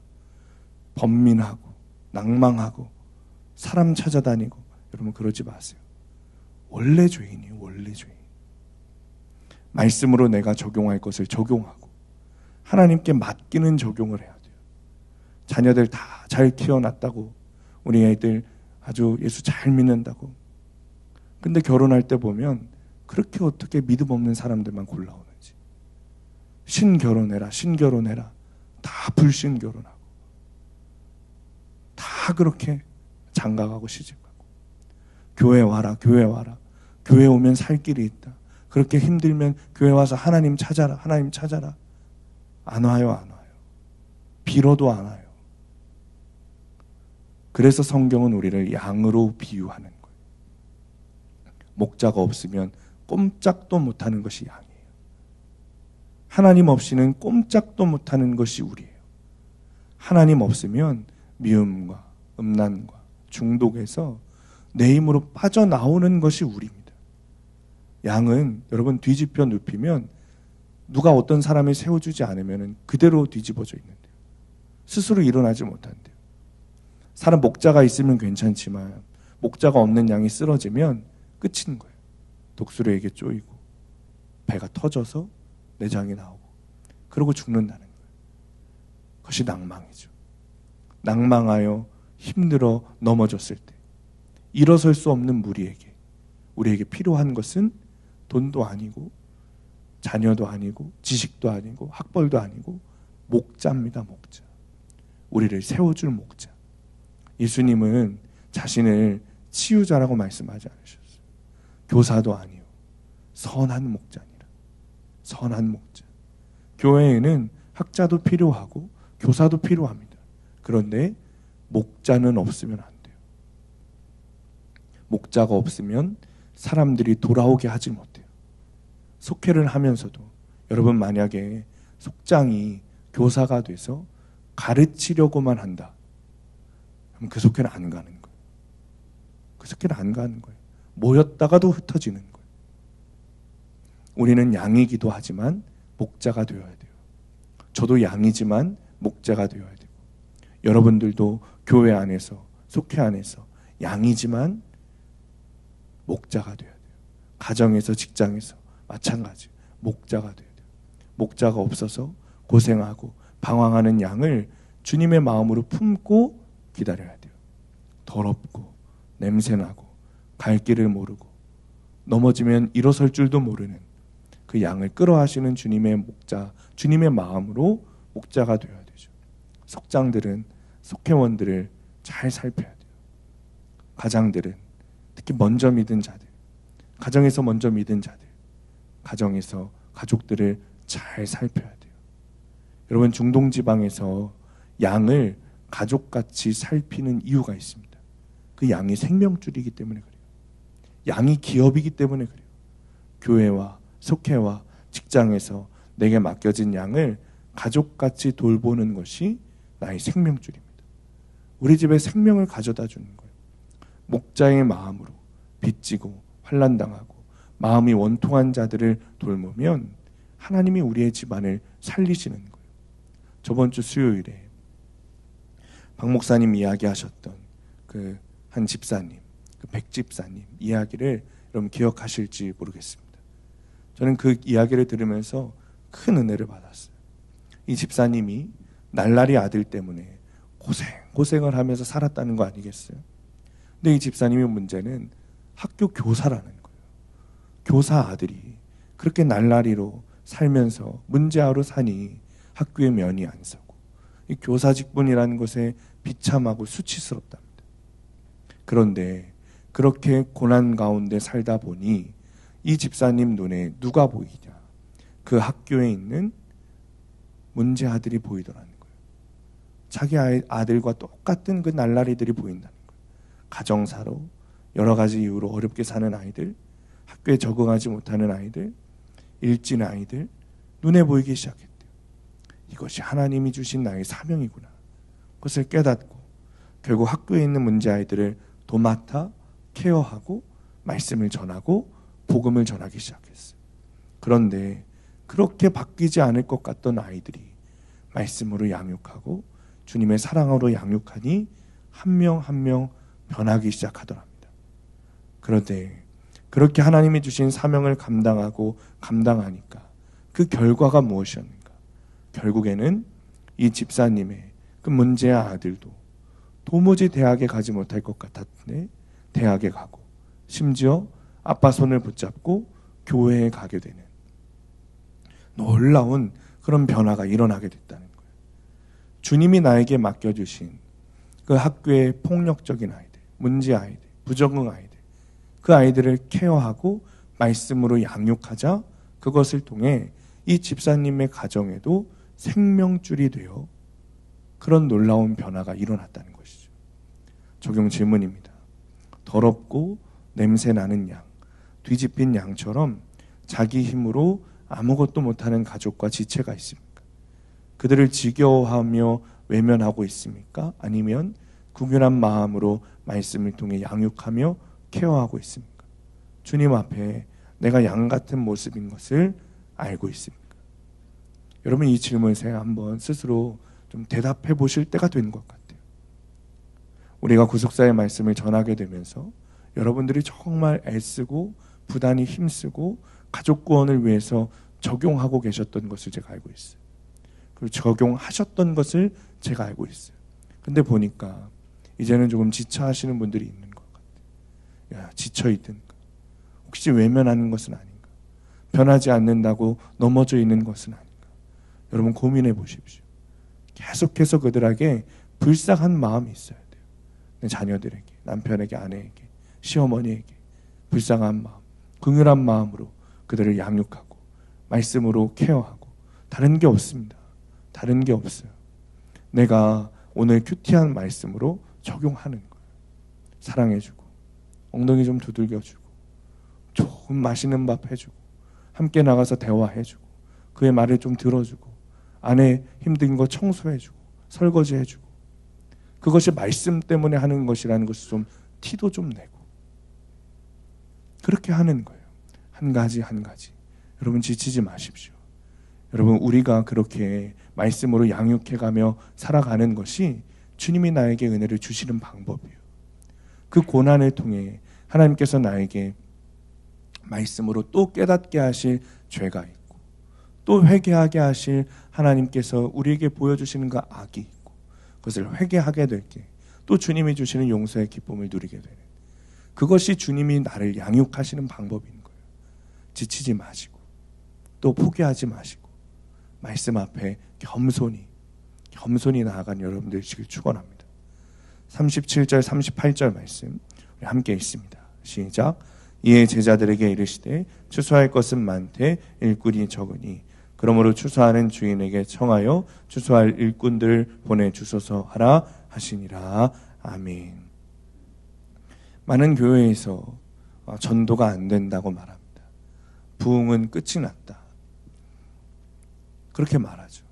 번민하고 낭망하고 사람 찾아다니고 여러분 그러지 마세요. 원래 죄인이에요. 원래 죄인. 말씀으로 내가 적용할 것을 적용하고 하나님께 맡기는 적용을 해야 돼요. 자녀들 다 잘 키워놨다고 우리 애들 아주 예수 잘 믿는다고 근데 결혼할 때 보면 그렇게 어떻게 믿음 없는 사람들만 골라오는지 신결혼해라 다 불신결혼하고 다 그렇게 장가가고 시집가고 교회 와라 교회 오면 살 길이 있다. 그렇게 힘들면 교회 와서 하나님 찾아라 안 와요. 빌어도 안 와요. 그래서 성경은 우리를 양으로 비유하는 거예요. 목자가 없으면 꼼짝도 못하는 것이 양이에요. 하나님 없이는 꼼짝도 못하는 것이 우리예요. 하나님 없으면 미움과 음란과 중독에서 내 힘으로 빠져나오는 것이 우리입니다. 양은 여러분 뒤집혀 눕히면 누가 어떤 사람을 세워주지 않으면 그대로 뒤집어져 있는데요. 스스로 일어나지 못한대요. 사람 목자가 있으면 괜찮지만 목자가 없는 양이 쓰러지면 끝인 거예요. 독수리에게 쪼이고 배가 터져서 내장이 나오고 그러고 죽는다는 거예요. 그것이 낭망이죠. 낭망하여 힘들어 넘어졌을 때 일어설 수 없는 우리에게 필요한 것은 돈도 아니고 자녀도 아니고 지식도 아니고 학벌도 아니고 목자입니다. 목자. 우리를 세워줄 목자. 예수님은 자신을 치유자라고 말씀하지 않으셨어요. 교사도 아니요. 선한 목자니라. 선한 목자. 교회에는 학자도 필요하고 교사도 필요합니다. 그런데 목자는 없으면 안 돼요. 목자가 없으면 사람들이 돌아오게 하지 못해요. 속회를 하면서도 여러분 만약에 속장이 교사가 돼서 가르치려고만 한다. 그럼 그 속회는 안 가는 거예요. 그 속회는 안 가는 거예요. 모였다가도 흩어지는 거예요. 우리는 양이기도 하지만 목자가 되어야 돼요. 저도 양이지만 목자가 되어야 되고, 여러분들도 교회 안에서, 속회 안에서 양이지만 목자가 되어야 돼요. 가정에서, 직장에서 마찬가지 목자가 되어야 돼요. 목자가 없어서 고생하고 방황하는 양을 주님의 마음으로 품고 기다려야 돼요. 더럽고 냄새나고 갈 길을 모르고 넘어지면 일어설 줄도 모르는 그 양을 끌어하시는 주님의 목자, 주님의 마음으로 목자가 되어야 되죠. 속장들은 속회원들을 잘 살펴야 돼요. 가장들은 특히 먼저 믿은 자들, 가정에서 먼저 믿은 자들, 가정에서 가족들을 잘 살펴야 돼요. 여러분, 중동 지방에서 양을 가족같이 살피는 이유가 있습니다. 그 양이 생명줄이기 때문에 그래요. 양이 기업이기 때문에 그래요. 교회와 속회와 직장에서 내게 맡겨진 양을 가족같이 돌보는 것이 나의 생명줄입니다. 우리 집에 생명을 가져다 주는 거예요. 목자의 마음으로 빚지고 환난당하고 마음이 원통한 자들을 돌보면 하나님이 우리의 집안을 살리시는 거예요. 저번 주 수요일에 박 목사님 이야기하셨던 그 한 집사님, 그 백집사님 이야기를 여러분 기억하실지 모르겠습니다. 저는 그 이야기를 들으면서 큰 은혜를 받았어요. 이 집사님이 날라리 아들 때문에 고생을 하면서 살았다는 거 아니겠어요? 근데 이 집사님의 문제는 학교 교사라는 거예요. 교사 아들이 그렇게 날라리로 살면서 문제아로 사니 학교에 면이 안 서고 이 교사 직분이라는 것에 비참하고 수치스럽답니다. 그런데 그렇게 고난 가운데 살다 보니 이 집사님 눈에 누가 보이냐? 그 학교에 있는 문제 아들이 보이더라는 거예요. 자기 아들과 똑같은 그 날라리들이 보인다는 거예요. 가정사로 여러 가지 이유로 어렵게 사는 아이들, 학교에 적응하지 못하는 아이들, 일진 아이들 눈에 보이기 시작했대요. 이것이 하나님이 주신 나의 사명이구나. 그것을 깨닫고 결국 학교에 있는 문제 아이들을 도맡아 케어하고 말씀을 전하고 복음을 전하기 시작했어요. 그런데 그렇게 바뀌지 않을 것 같던 아이들이 말씀으로 양육하고 주님의 사랑으로 양육하니 한 명 한 명 변하기 시작하더랍니다. 그런데 그렇게 하나님이 주신 사명을 감당하니까 그 결과가 무엇이었는가? 결국에는 이 집사님의 그 문제의 아들도 도무지 대학에 가지 못할 것 같았는데 대학에 가고 심지어 아빠 손을 붙잡고 교회에 가게 되는 놀라운 그런 변화가 일어나게 됐다는 거예요. 주님이 나에게 맡겨주신 그 학교의 폭력적인 아이들, 문제 아이들, 부적응 아이들, 그 아이들을 케어하고 말씀으로 양육하자 그것을 통해 이 집사님의 가정에도 생명줄이 되어 그런 놀라운 변화가 일어났다는 것이죠. 적용 질문입니다. 더럽고 냄새나는 양, 뒤집힌 양처럼 자기 힘으로 아무것도 못하는 가족과 지체가 있습니까? 그들을 지겨워하며 외면하고 있습니까? 아니면 국연한 마음으로 말씀을 통해 양육하며 케어하고 있습니까? 주님 앞에 내가 양 같은 모습인 것을 알고 있습니까? 여러분, 이 질문에 한번 스스로 좀 대답해 보실 때가 된 것 같아요. 우리가 구속사의 말씀을 전하게 되면서 여러분들이 정말 애쓰고 부단히 힘쓰고 가족 구원을 위해서 적용하고 계셨던 것을 제가 알고 있어요. 그리고 적용하셨던 것을 제가 알고 있어요. 근데 보니까 이제는 조금 지쳐하시는 분들이 있는 것 같아요. 야, 지쳐있든가 혹시 외면하는 것은 아닌가? 변하지 않는다고 넘어져 있는 것은 아닌가? 여러분 고민해 보십시오. 계속해서 그들에게 불쌍한 마음이 있어야 돼요. 내 자녀들에게, 남편에게, 아내에게, 시어머니에게 불쌍한 마음, 긍휼한 마음으로 그들을 양육하고 말씀으로 케어하고 다른 게 없습니다. 다른 게 없어요. 내가 오늘 큐티한 말씀으로 적용하는 거예요. 사랑해주고 엉덩이 좀 두들겨주고 좋은 맛있는 밥 해주고 함께 나가서 대화해주고 그의 말을 좀 들어주고 아내 힘든 거 청소해주고 설거지해주고 그것이 말씀 때문에 하는 것이라는 것을 좀 티도 좀 내고 그렇게 하는 거예요. 한 가지 한 가지. 여러분 지치지 마십시오. 여러분 우리가 그렇게 말씀으로 양육해가며 살아가는 것이 주님이 나에게 은혜를 주시는 방법이에요. 그 고난을 통해 하나님께서 나에게 말씀으로 또 깨닫게 하실 죄가 있고, 또 회개하게 하실 하나님께서 우리에게 보여주시는 그 악이 있고, 그것을 회개하게 될게 또 주님이 주시는 용서의 기쁨을 누리게 되는, 그것이 주님이 나를 양육하시는 방법인 거예요. 지치지 마시고 또 포기하지 마시고 말씀 앞에 겸손히 나아간 여러분들 되시길 축원합니다. 37절 38절 말씀 우리 함께 읽습니다. 시작. 이에 제자들에게 이르시되 추수할 것은 많되 일꾼이 적으니 그러므로 추수하는 주인에게 청하여 추수할 일꾼들을 보내주소서 하라 하시니라. 아멘. 많은 교회에서 전도가 안 된다고 말합니다. 부흥은 끝이 났다, 그렇게 말하죠.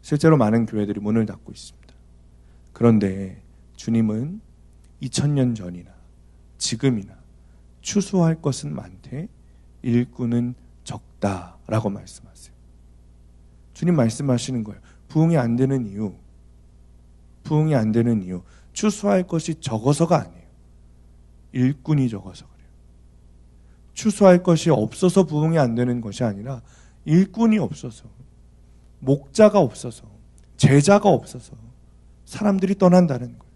실제로 많은 교회들이 문을 닫고 있습니다. 그런데 주님은 2000년 전이나 지금이나 추수할 것은 많되 일꾼은 적다라고 말씀하세요. 주님 말씀하시는 거예요. 부흥이 안 되는 이유, 추수할 것이 적어서가 아니에요. 일꾼이 적어서 그래요. 추수할 것이 없어서 부흥이 안 되는 것이 아니라 일꾼이 없어서, 목자가 없어서, 제자가 없어서 사람들이 떠난다는 거예요.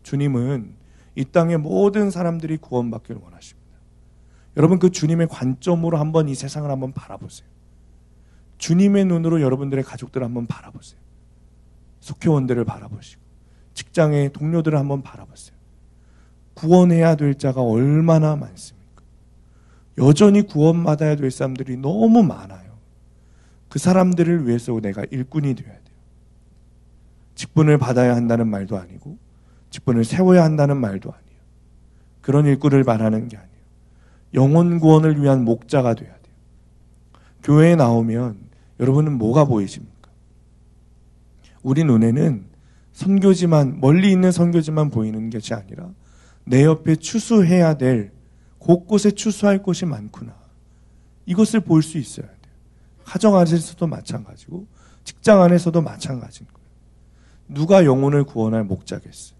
주님은 이 땅의 모든 사람들이 구원받기를 원하십니다. 여러분, 그 주님의 관점으로 한번 이 세상을 한번 바라보세요. 주님의 눈으로 여러분들의 가족들을 한번 바라보세요. 속회원들을 바라보시고 직장의 동료들을 한번 바라보세요. 구원해야 될 자가 얼마나 많습니까? 여전히 구원받아야 될 사람들이 너무 많아요. 그 사람들을 위해서 내가 일꾼이 되어야 돼요. 직분을 받아야 한다는 말도 아니고 직분을 세워야 한다는 말도 아니에요. 그런 일꾼을 말하는 게 아니에요. 영혼 구원을 위한 목자가 돼야 돼요. 교회에 나오면 여러분은 뭐가 보이십니까? 우리 눈에는 선교지만, 멀리 있는 선교지만 보이는 것이 아니라 내 옆에 추수해야 될, 곳곳에 추수할 곳이 많구나, 이것을 볼 수 있어야 돼요. 가정 안에서도 마찬가지고 직장 안에서도 마찬가지인 거예요. 누가 영혼을 구원할 목자겠어요?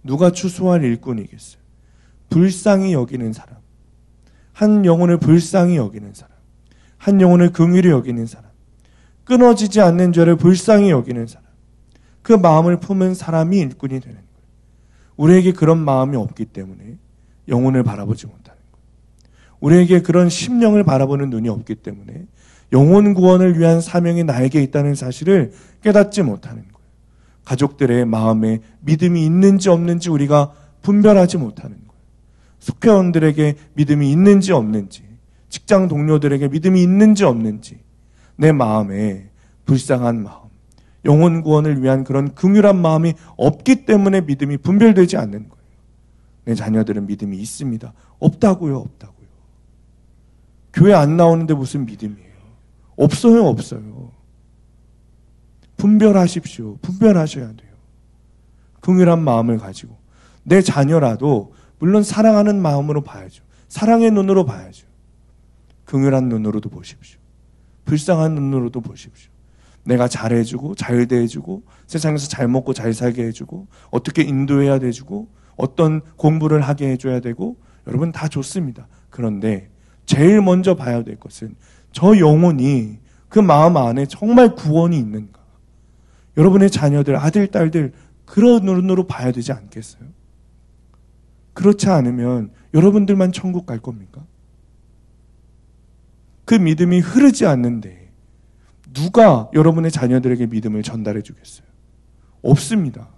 누가 추수할 일꾼이겠어요? 불쌍히 여기는 사람, 한 영혼을 불쌍히 여기는 사람, 한 영혼을 긍휼히 여기는 사람, 끊어지지 않는 죄를 불쌍히 여기는 사람, 그 마음을 품은 사람이 일꾼이 되는 거예요. 우리에게 그런 마음이 없기 때문에 영혼을 바라보지 못하는 거예요. 우리에게 그런 심령을 바라보는 눈이 없기 때문에 영혼 구원을 위한 사명이 나에게 있다는 사실을 깨닫지 못하는 거예요. 가족들의 마음에 믿음이 있는지 없는지 우리가 분별하지 못하는 거예요. 속회원들에게 믿음이 있는지 없는지, 직장 동료들에게 믿음이 있는지 없는지, 내 마음에 불쌍한 마음, 영혼 구원을 위한 그런 긍휼한 마음이 없기 때문에 믿음이 분별되지 않는 거예요. 내 자녀들은 믿음이 있습니다. 없다고요, 없다고요. 교회 안 나오는데 무슨 믿음이에요? 없어요. 분별하십시오. 분별하셔야 돼요. 긍휼한 마음을 가지고 내 자녀라도 물론 사랑하는 마음으로 봐야죠. 사랑의 눈으로 봐야죠. 긍휼한 눈으로도 보십시오. 불쌍한 눈으로도 보십시오. 내가 잘해주고 잘 대해주고 세상에서 잘 먹고 잘 살게 해주고 어떻게 인도해야 돼주고 어떤 공부를 하게 해줘야 되고, 여러분 다 좋습니다. 그런데 제일 먼저 봐야 될 것은 저 영혼이 그 마음 안에 정말 구원이 있는가. 여러분의 자녀들, 아들, 딸들 그런 눈으로 봐야 되지 않겠어요? 그렇지 않으면 여러분들만 천국 갈 겁니까? 그 믿음이 흐르지 않는데 누가 여러분의 자녀들에게 믿음을 전달해 주겠어요? 없습니다.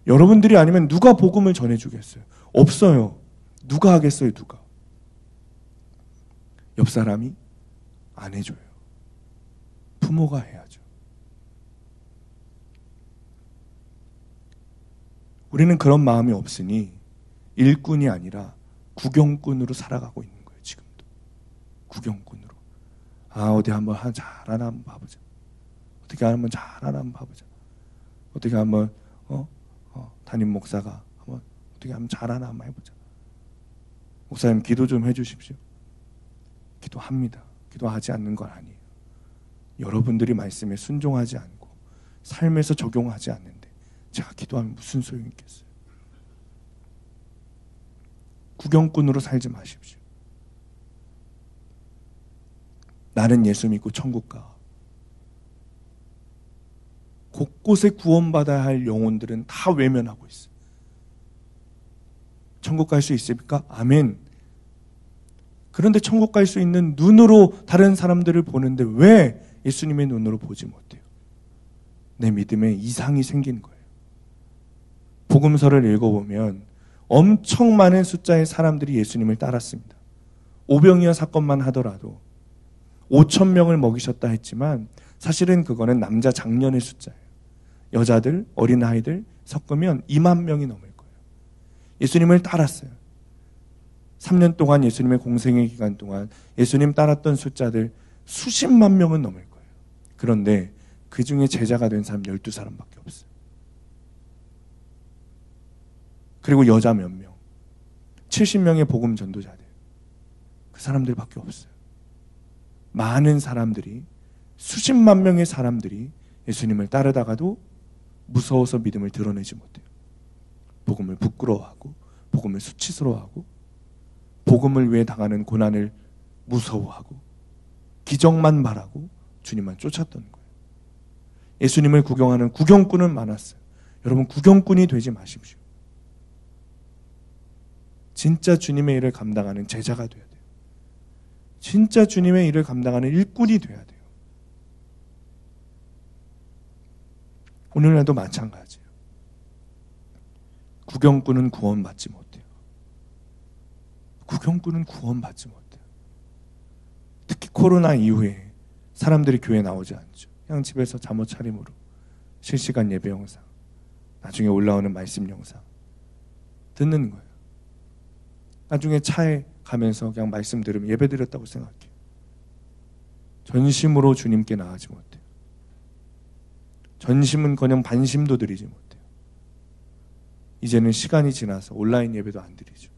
여러분들이 아니면 누가 복음을 전해 주겠어요? 없어요. 누가 하겠어요? 누가? 옆 사람이 안 해줘요. 부모가 해야죠. 우리는 그런 마음이 없으니 일꾼이 아니라 구경꾼으로 살아가고 있는 거예요. 지금도 구경꾼으로. 어디 한번 잘하나 한번 봐보자. 어떻게 하면 잘하나 한번 봐보자. 어떻게 하면 담임 목사가 한번 어떻게 하면 잘하나 한번 해보자. 목사님 기도 좀 해주십시오. 기도합니다. 기도하지 않는 건 아니에요. 여러분들이 말씀에 순종하지 않고 삶에서 적용하지 않는데 제가 기도하면 무슨 소용이 있겠어요? 구경꾼으로 살지 마십시오. 나는 예수 믿고 천국 가. 곳곳에 구원받아야 할 영혼들은 다 외면하고 있어요. 천국 갈 수 있습니까? 아멘. 그런데 천국 갈 수 있는 눈으로 다른 사람들을 보는데 왜 예수님의 눈으로 보지 못해요? 내 믿음에 이상이 생긴 거예요. 복음서를 읽어보면 엄청 많은 숫자의 사람들이 예수님을 따랐습니다. 오병이어 사건만 하더라도 5,000명을 먹이셨다 했지만 사실은 그거는 남자 장년의 숫자예요. 여자들, 어린아이들 섞으면 2만 명이 넘을 거예요. 예수님을 따랐어요. 3년 동안 예수님의 공생의 기간 동안 예수님 따랐던 숫자들 수십만 명은 넘을 거예요. 그런데 그 중에 제자가 된 사람 12사람밖에 없어요. 그리고 여자 몇 명, 70명의 복음 전도자들, 그 사람들밖에 없어요. 많은 사람들이, 수십만 명의 사람들이 예수님을 따르다가도 무서워서 믿음을 드러내지 못해요. 복음을 부끄러워하고 복음을 수치스러워하고 복음을 위해 당하는 고난을 무서워하고 기적만 바라고 주님만 쫓았던 거예요. 예수님을 구경하는 구경꾼은 많았어요. 여러분, 구경꾼이 되지 마십시오. 진짜 주님의 일을 감당하는 제자가 돼야 돼요. 진짜 주님의 일을 감당하는 일꾼이 돼야 돼요. 오늘날도 마찬가지예요. 구경꾼은 구원받지 못해요. 구경꾼은 구원받지 못해요. 특히 코로나 이후에 사람들이 교회에 나오지 않죠. 그냥 집에서 잠옷 차림으로 실시간 예배 영상, 나중에 올라오는 말씀 영상 듣는 거예요. 나중에 차에 가면서 그냥 말씀 들으면 예배 드렸다고 생각해요. 전심으로 주님께 나가지 못해요. 전심은커녕 반심도 드리지 못해요. 이제는 시간이 지나서 온라인 예배도 안 드리죠.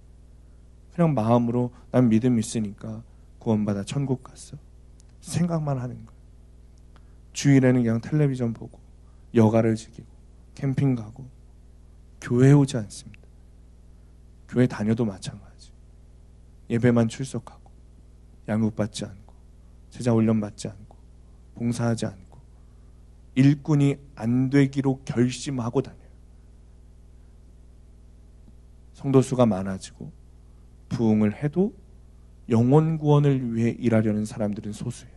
그냥 마음으로 난 믿음 있으니까 구원받아 천국 갔어. 생각만 하는 거예요. 주일에는 그냥 텔레비전 보고 여가를 즐기고 캠핑 가고 교회에 오지 않습니다. 교회 다녀도 마찬가지. 예배만 출석하고 양육받지 않고 제자 훈련 받지 않고 봉사하지 않고 일꾼이 안 되기로 결심하고 다녀요. 성도수가 많아지고 부흥을 해도 영혼 구원을 위해 일하려는 사람들은 소수예요.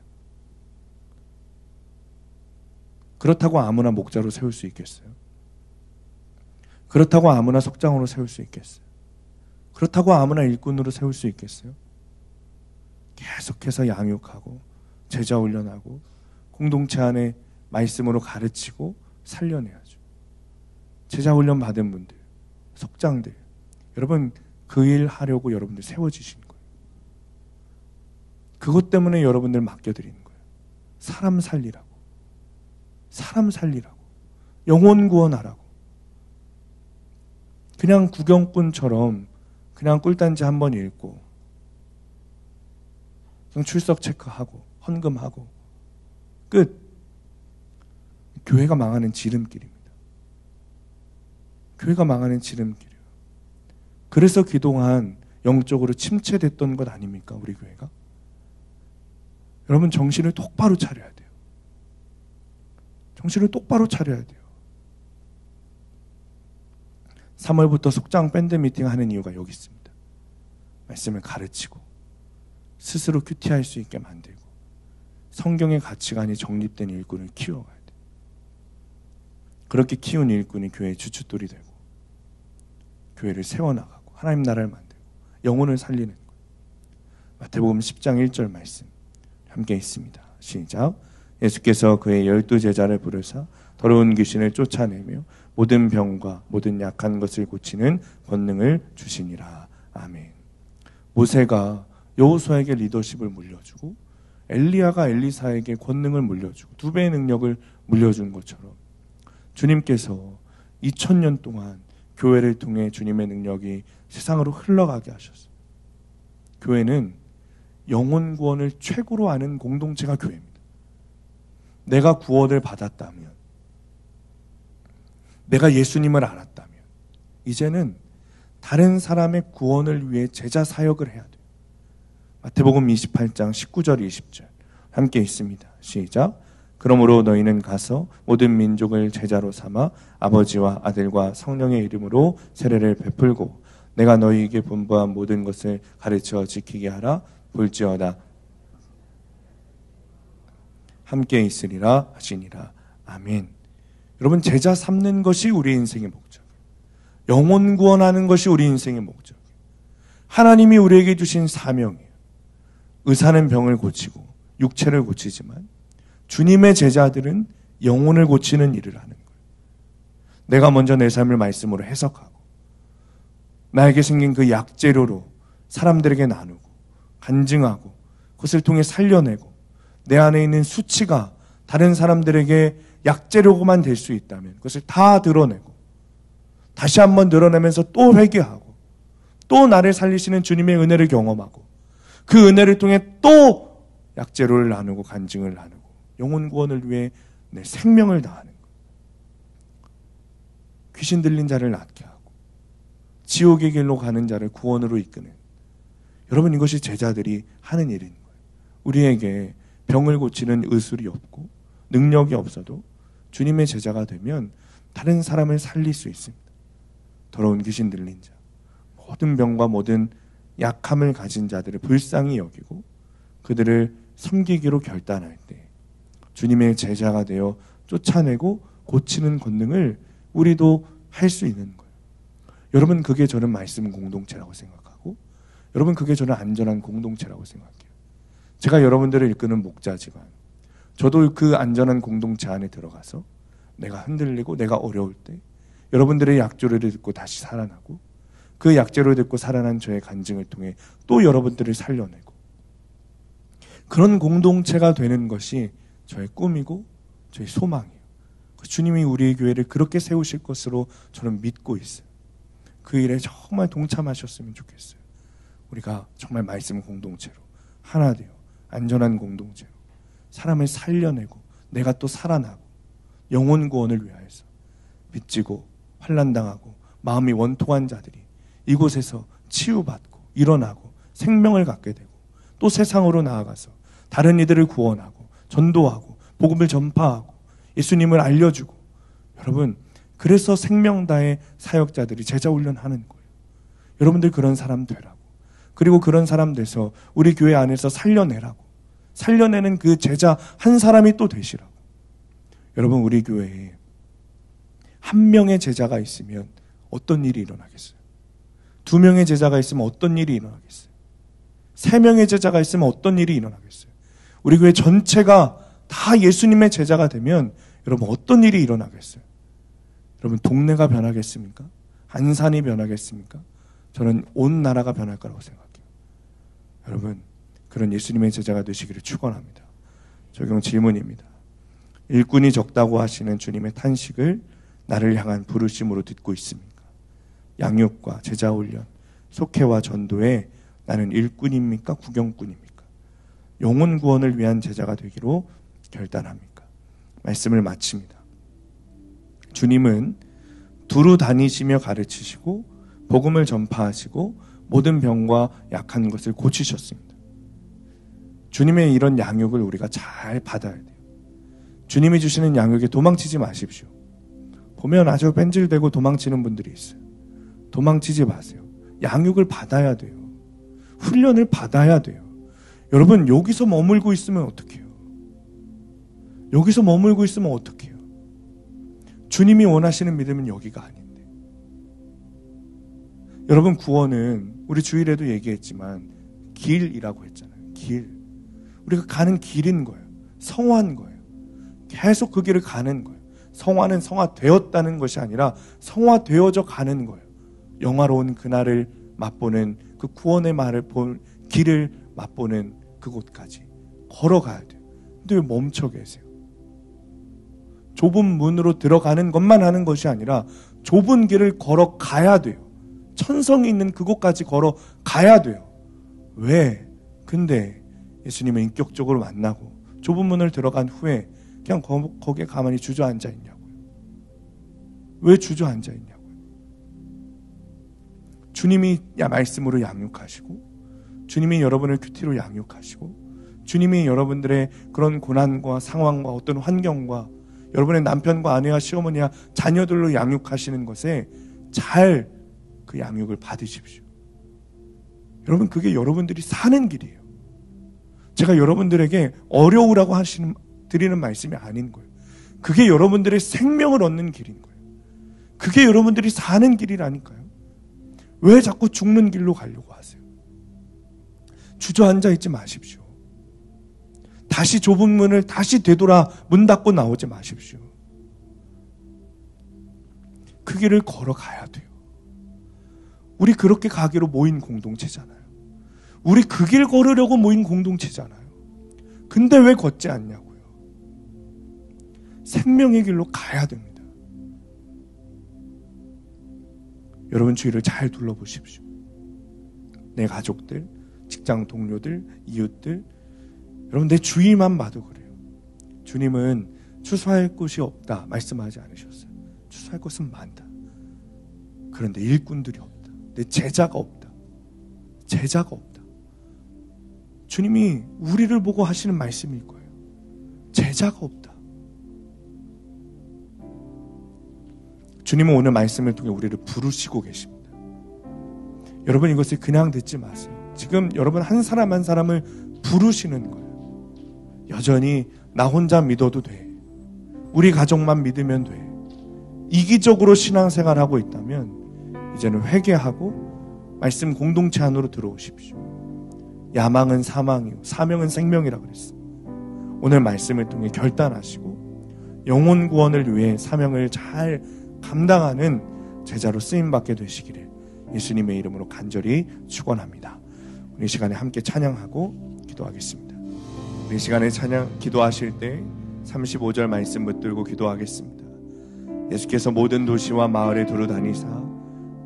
그렇다고 아무나 목자로 세울 수 있겠어요? 그렇다고 아무나 석장으로 세울 수 있겠어요? 그렇다고 아무나 일꾼으로 세울 수 있겠어요? 계속해서 양육하고 제자 훈련하고 공동체 안에 말씀으로 가르치고 살려내야죠. 제자 훈련 받은 분들, 석장들, 여러분 그 일 하려고 여러분들 세워지신 거예요. 그것 때문에 여러분들 맡겨드리는 거예요. 사람 살리라고. 사람 살리라고. 영혼 구원하라고. 그냥 구경꾼처럼 그냥 꿀단지 한번 읽고 그냥 출석 체크하고 헌금하고 끝. 교회가 망하는 지름길입니다. 교회가 망하는 지름길이에요. 그래서 그동안 영적으로 침체됐던 것 아닙니까? 우리 교회가. 여러분 정신을 똑바로 차려야 돼요. 정신을 똑바로 차려야 돼요. 3월부터 속장 밴드 미팅 하는 이유가 여기 있습니다. 말씀을 가르치고 스스로 큐티할 수 있게 만들고 성경의 가치관이 정립된 일꾼을 키워가야 돼요. 그렇게 키운 일꾼이 교회의 주춧돌이 되고 교회를 세워나가고 하나님 나라를 만들고 영혼을 살리는 거예요. 마태복음 10장 1절 말씀 함께 있습니다. 시작. 예수께서 그의 12제자를 부르사 더러운 귀신을 쫓아내며 모든 병과 모든 약한 것을 고치는 권능을 주시니라. 아멘. 모세가 여호수아에게 리더십을 물려주고 엘리야가 엘리사에게 권능을 물려주고 2배의 능력을 물려준 것처럼 주님께서 2000년 동안 교회를 통해 주님의 능력이 세상으로 흘러가게 하셨어요. 교회는 영혼 구원을 최고로 아는 공동체가 교회입니다. 내가 구원을 받았다면, 내가 예수님을 알았다면 이제는 다른 사람의 구원을 위해 제자 사역을 해야 돼요. 마태복음 28장 19절 20절 함께 있습니다. 시작. 그러므로 너희는 가서 모든 민족을 제자로 삼아 아버지와 아들과 성령의 이름으로 세례를 베풀고 내가 너희에게 분부한 모든 것을 가르쳐 지키게 하라. 볼지어다 함께 있으리라 하시니라. 아멘. 여러분, 제자 삼는 것이 우리 인생의 목적, 영혼 구원하는 것이 우리 인생의 목적, 하나님이 우리에게 주신 사명이에요. 의사는 병을 고치고 육체를 고치지만 주님의 제자들은 영혼을 고치는 일을 하는 거예요. 내가 먼저 내 삶을 말씀으로 해석하고 나에게 생긴 그 약재료로 사람들에게 나누고 간증하고 그것을 통해 살려내고 내 안에 있는 수치가 다른 사람들에게 약재료만 될 수 있다면 그것을 다 드러내고 다시 한번 드러내면서 또 회개하고 또 나를 살리시는 주님의 은혜를 경험하고 그 은혜를 통해 또 약재료를 나누고 간증을 나누고 영혼 구원을 위해 내 생명을 다하는 것. 귀신 들린 자를 낫게 하고 지옥의 길로 가는 자를 구원으로 이끄는, 여러분, 이것이 제자들이 하는 일인 거예요. 우리에게 병을 고치는 의술이 없고 능력이 없어도 주님의 제자가 되면 다른 사람을 살릴 수 있습니다. 더러운 귀신 들린 자, 모든 병과 모든 약함을 가진 자들을 불쌍히 여기고 그들을 섬기기로 결단할 때 주님의 제자가 되어 쫓아내고 고치는 권능을 우리도 할 수 있는 거예요. 여러분, 그게 저는 말씀 공동체라고 생각하고 여러분, 그게 저는 안전한 공동체라고 생각해요. 제가 여러분들을 이끄는 목자지만 저도 그 안전한 공동체 안에 들어가서 내가 흔들리고 내가 어려울 때 여러분들의 약조를 듣고 다시 살아나고 그 약재를 듣고 살아난 저의 간증을 통해 또 여러분들을 살려내고 그런 공동체가 되는 것이 저의 꿈이고 저의 소망이에요. 주님이 우리의 교회를 그렇게 세우실 것으로 저는 믿고 있어요. 그 일에 정말 동참하셨으면 좋겠어요. 우리가 정말 말씀 공동체로 하나 되어 안전한 공동체로 사람을 살려내고 내가 또 살아나고 영혼 구원을 위하여서 빚지고 환난당하고 마음이 원통한 자들이 이곳에서 치유받고 일어나고 생명을 갖게 되고 또 세상으로 나아가서 다른 이들을 구원하고 전도하고 복음을 전파하고 예수님을 알려주고, 여러분, 그래서 생명다의 사역자들이 제자 훈련하는 거예요. 여러분들 그런 사람 되라고, 그리고 그런 사람 돼서 우리 교회 안에서 살려내라고, 살려내는 그 제자 한 사람이 또 되시라고. 여러분, 우리 교회에 한 명의 제자가 있으면 어떤 일이 일어나겠어요? 2명의 제자가 있으면 어떤 일이 일어나겠어요? 3명의 제자가 있으면 어떤 일이 일어나겠어요? 우리 교회 전체가 다 예수님의 제자가 되면 여러분 어떤 일이 일어나겠어요? 여러분, 동네가 변하겠습니까? 안산이 변하겠습니까? 저는 온 나라가 변할 거라고 생각해요. 여러분, 그런 예수님의 제자가 되시기를 축원합니다. 적용 질문입니다. 일꾼이 적다고 하시는 주님의 탄식을 나를 향한 부르심으로 듣고 있습니까? 양육과 제자 훈련, 속회와 전도에 나는 일꾼입니까? 구경꾼입니까? 영혼 구원을 위한 제자가 되기로 결단합니까? 말씀을 마칩니다. 주님은 두루 다니시며 가르치시고 복음을 전파하시고 모든 병과 약한 것을 고치셨습니다. 주님의 이런 양육을 우리가 잘 받아야 돼요. 주님이 주시는 양육에 도망치지 마십시오. 보면 아주 뺀질대고 도망치는 분들이 있어요. 도망치지 마세요. 양육을 받아야 돼요. 훈련을 받아야 돼요. 여러분, 여기서 머물고 있으면 어떡해요? 여기서 머물고 있으면 어떡해요? 주님이 원하시는 믿음은 여기가 아닌데. 여러분, 구원은 우리 주일에도 얘기했지만 길이라고 했잖아요. 길. 우리가 가는 길인 거예요. 성화인 거예요. 계속 그 길을 가는 거예요. 성화는 성화되었다는 것이 아니라 성화되어져 가는 거예요. 영화로운 그날을 맛보는 그 구원의 말을 볼 길을 맛보는 그곳까지 걸어가야 돼요. 근데 왜 멈춰 계세요? 좁은 문으로 들어가는 것만 하는 것이 아니라 좁은 길을 걸어가야 돼요. 천성이 있는 그곳까지 걸어가야 돼요. 왜? 근데 예수님을 인격적으로 만나고 좁은 문을 들어간 후에 그냥 거기에 가만히 주저앉아 있냐고요. 왜 주저앉아 있냐고요. 주님이 말씀으로 양육하시고, 주님이 여러분을 큐티로 양육하시고, 주님이 여러분들의 그런 고난과 상황과 어떤 환경과 여러분의 남편과 아내와 시어머니와 자녀들로 양육하시는 것에 잘 그 양육을 받으십시오. 여러분, 그게 여러분들이 사는 길이에요. 제가 여러분들에게 어려우라고 드리는 말씀이 아닌 거예요. 그게 여러분들의 생명을 얻는 길인 거예요. 그게 여러분들이 사는 길이라니까요. 왜 자꾸 죽는 길로 가려고 하세요? 주저앉아 있지 마십시오. 다시 좁은 문을 다시 되돌아 문 닫고 나오지 마십시오. 그 길을 걸어가야 돼요. 우리 그렇게 가기로 모인 공동체잖아요. 우리 그 길 걸으려고 모인 공동체잖아요. 근데 왜 걷지 않냐고요. 생명의 길로 가야 됩니다. 여러분 주위를 잘 둘러보십시오. 내 가족들, 직장 동료들, 이웃들, 여러분 내 주위만 봐도 그래요. 주님은 추수할 곳이 없다 말씀하지 않으셨어요. 추수할 곳은 많다. 그런데 일꾼들이 없다. 내 제자가 없다. 제자가 없다. 주님이 우리를 보고 하시는 말씀일 거예요. 제자가 없다. 주님은 오늘 말씀을 통해 우리를 부르시고 계십니다. 여러분 이것을 그냥 듣지 마세요. 지금 여러분 한 사람 한 사람을 부르시는 거예요. 여전히 나 혼자 믿어도 돼. 우리 가족만 믿으면 돼. 이기적으로 신앙생활하고 있다면 이제는 회개하고 말씀 공동체 안으로 들어오십시오. 야망은 사망이요 사명은 생명이라고 그랬어요. 오늘 말씀을 통해 결단하시고 영혼 구원을 위해 사명을 잘 감당하는 제자로 쓰임받게 되시기를 예수님의 이름으로 간절히 축원합니다. 우리 시간에 함께 찬양하고 기도하겠습니다. 우리 시간에 찬양 기도하실 때 35절 말씀 붙들고 기도하겠습니다. 예수께서 모든 도시와 마을에 두루 다니사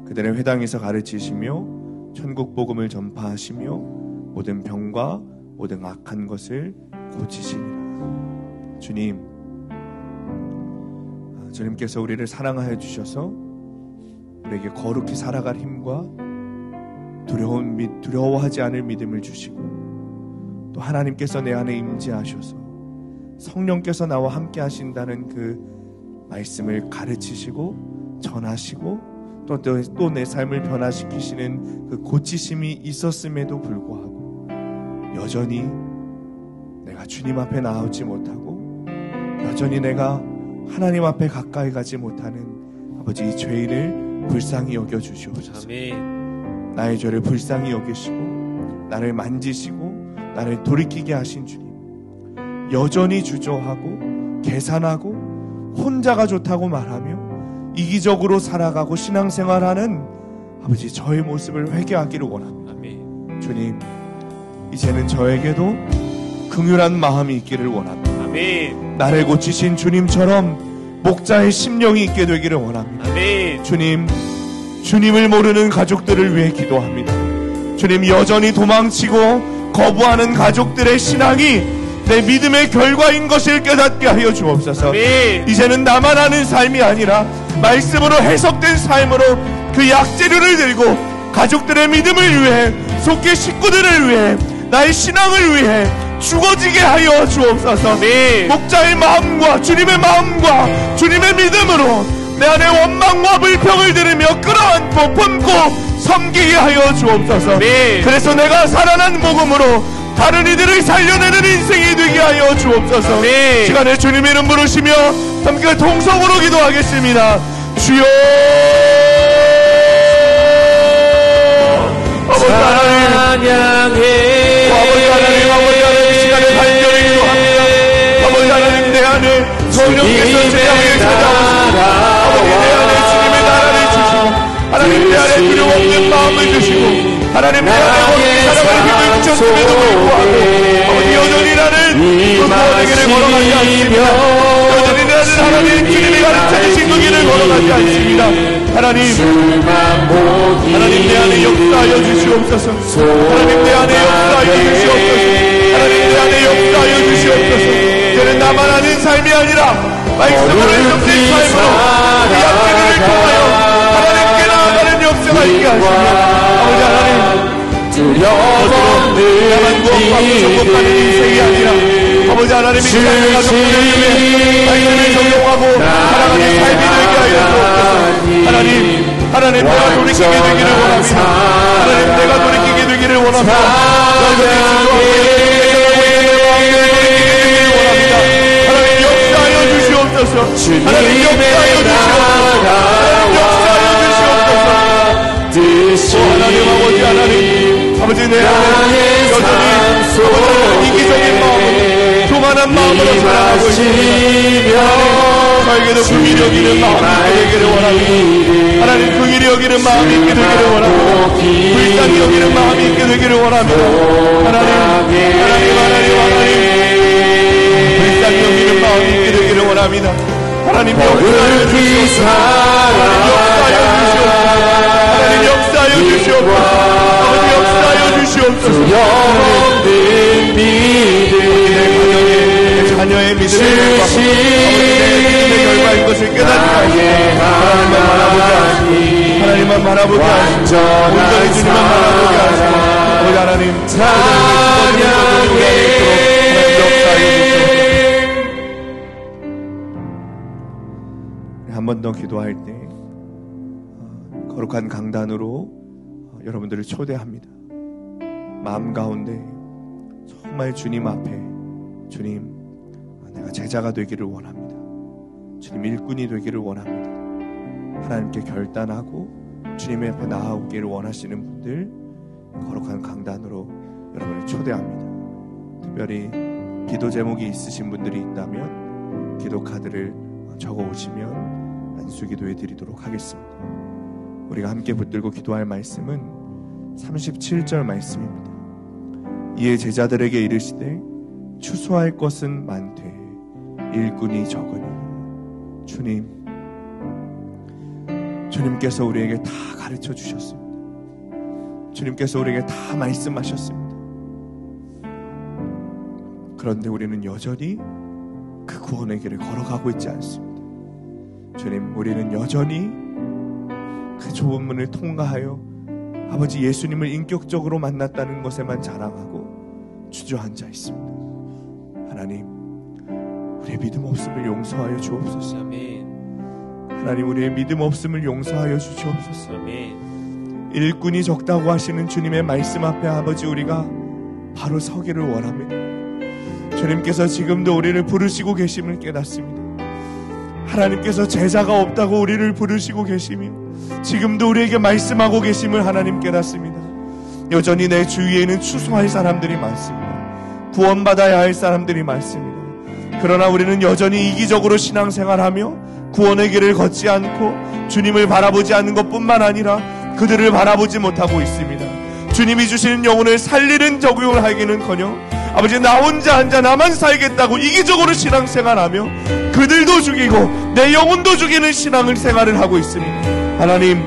그들의 회당에서 가르치시며 천국 복음을 전파하시며 모든 병과 모든 악한 것을 고치시니라. 주님께서 우리를 사랑하여 주셔서 우리에게 거룩히 살아갈 힘과 두려워하지 않을 믿음을 주시고, 또 하나님께서 내 안에 임재하셔서 성령께서 나와 함께 하신다는 그 말씀을 가르치시고 전하시고 또 내 삶을 변화시키시는 그 고치심이 있었음에도 불구하고 여전히 내가 주님 앞에 나오지 못하고 여전히 내가 하나님 앞에 가까이 가지 못하는 아버지 이 죄인을 불쌍히 여겨주시옵소서. 아멘. 나의 죄를 불쌍히 여기시고 나를 만지시고 나를 돌이키게 하신 주님, 여전히 주저하고 계산하고 혼자가 좋다고 말하며 이기적으로 살아가고 신앙생활하는 아버지 저의 모습을 회개하기를 원합니다. 아멘. 주님, 이제는 저에게도 긍휼한 마음이 있기를 원합니다. 아멘. 나를 고치신 주님처럼 목자의 심령이 있게 되기를 원합니다. 아멘. 주님을 모르는 가족들을 위해 기도합니다. 주님, 여전히 도망치고 거부하는 가족들의 신앙이 내 믿음의 결과인 것을 깨닫게 하여 주옵소서. 아멘. 이제는 나만 아는 삶이 아니라 말씀으로 해석된 삶으로 그 약재료를 들고 가족들의 믿음을 위해, 속계 식구들을 위해, 나의 신앙을 위해 죽어지게 하여 주옵소서. 아멘. 목자의 마음과 주님의 마음과 주님의 믿음으로 내 안에 원망과 불평을 들으며 끌어안고 품고 섬기게 하여 주옵소서. 아멘. 그래서 내가 살아난 복음으로 다른 이들을 살려내는 인생이 되게 하여 주옵소서. 아멘. 시간에 주님의 이름 부르시며 함께 동성으로 기도하겠습니다. 주여, 아버지 하나님, 아버지 하나님, 시간에 간절히 기도합니다. 아버지 하나님, 내 안에 성령께서 주님을 찾아오시고 아버지 내 안에 주님의 나라를 주시고 하나님 내 안에 두려움 없는 마음을 주시고 하나님 내 안에 어떻게 살아갈 힘을 주셨음에도 불구하고 아버지 여전히 나는 그 구원의 길을 걸어가지 않습니다. 여전히 나는 하나님 주님이 가르쳐주신 그 길을 걸어가지 않습니다. 하나님 내 안에 역사하여 주시옵소서. 하나님 내 안에 역사하여 주시옵소서. 하나님 내 안에 역사하여 주시옵소서. 나만 아는 삶이 아니라 말씀으로 해석된 삶으로 우리 앞길을 통하여 하나님께 나아가는 역사가 있게 하시며 아버지 하나님 나만 구원받고 천국가는 인생이 아니라 아버지 하나님 이 삶의 가족들을 위해 말씀을 적용하고 살아가는 삶이 되게 하여 주옵소서. 하나님 내가 돌이키게 되기를 원합니다. 하나님 내가 돌이키게 되기를 원합니다. 여전히 하나님 역사하여 주시옵소서. 하나님 역사하여 주시옵소서. 하나님 아버지 내 안에 여전히 이기적인 마음으로 교만한 마음으로 살아가고 있습니다. 저에게도 긍휼히 여기는 마음이 있게 되기를 원합니다. 하나님 긍휼히 여기는 마음이 있게 되기를 원합니다. 불쌍히 여기는 마음이 있게 되기를 원합니다. 하나님 불쌍히 여기는 마음이 있게 되기를 원합니다. 하나님 역사하여 주시옵소서. 하나님 역사하여 주시옵소서. 아버지 역사하여 주시옵소서. 자녀의 믿음의 결과인 것을 깨닫게 하시고 하나님만 바라보게 하시고 온전히 주님만 바라보게 하시고 아버지 하나님 한 번 더 기도할 때 거룩한 강단으로 여러분들을 초대합니다. 마음 가운데 정말 주님 앞에 주님 내가 제자가 되기를 원합니다. 주님 일꾼이 되기를 원합니다. 하나님께 결단하고 주님의 앞에 나아오기를 원하시는 분들 거룩한 강단으로 여러분을 초대합니다. 특별히 기도 제목이 있으신 분들이 있다면 기도 카드를 적어오시면 안수기도해 드리도록 하겠습니다. 우리가 함께 붙들고 기도할 말씀은 37절 말씀입니다. 이에 제자들에게 이르시되 추수할 것은 많되 일꾼이 적으니 주님께서 우리에게 다 가르쳐 주셨습니다. 주님께서 우리에게 다 말씀하셨습니다. 그런데 우리는 여전히 그 구원의 길을 걸어가고 있지 않습니다. 주님, 우리는 여전히 그 좁은 문을 통과하여 아버지 예수님을 인격적으로 만났다는 것에만 자랑하고 주저앉아 있습니다. 하나님, 우리의 믿음 없음을 용서하여 주옵소서. 하나님, 우리의 믿음 없음을 용서하여 주시옵소서. 일꾼이 적다고 하시는 주님의 말씀 앞에 아버지 우리가 바로 서기를 원합니다. 주님께서 지금도 우리를 부르시고 계심을 깨닫습니다. 하나님께서 제자가 없다고 우리를 부르시고 계시며 지금도 우리에게 말씀하고 계심을 하나님 깨닫습니다. 여전히 내 주위에는 추수할 사람들이 많습니다. 구원받아야 할 사람들이 많습니다. 그러나 우리는 여전히 이기적으로 신앙생활하며 구원의 길을 걷지 않고 주님을 바라보지 않는 것뿐만 아니라 그들을 바라보지 못하고 있습니다. 주님이 주시는 영혼을 살리는 적용을 하기는커녕 아버지 나 혼자 나만 살겠다고 이기적으로 신앙생활하며 그들도 죽이고 내 영혼도 죽이는 신앙생활을 하고 있습니다. 하나님,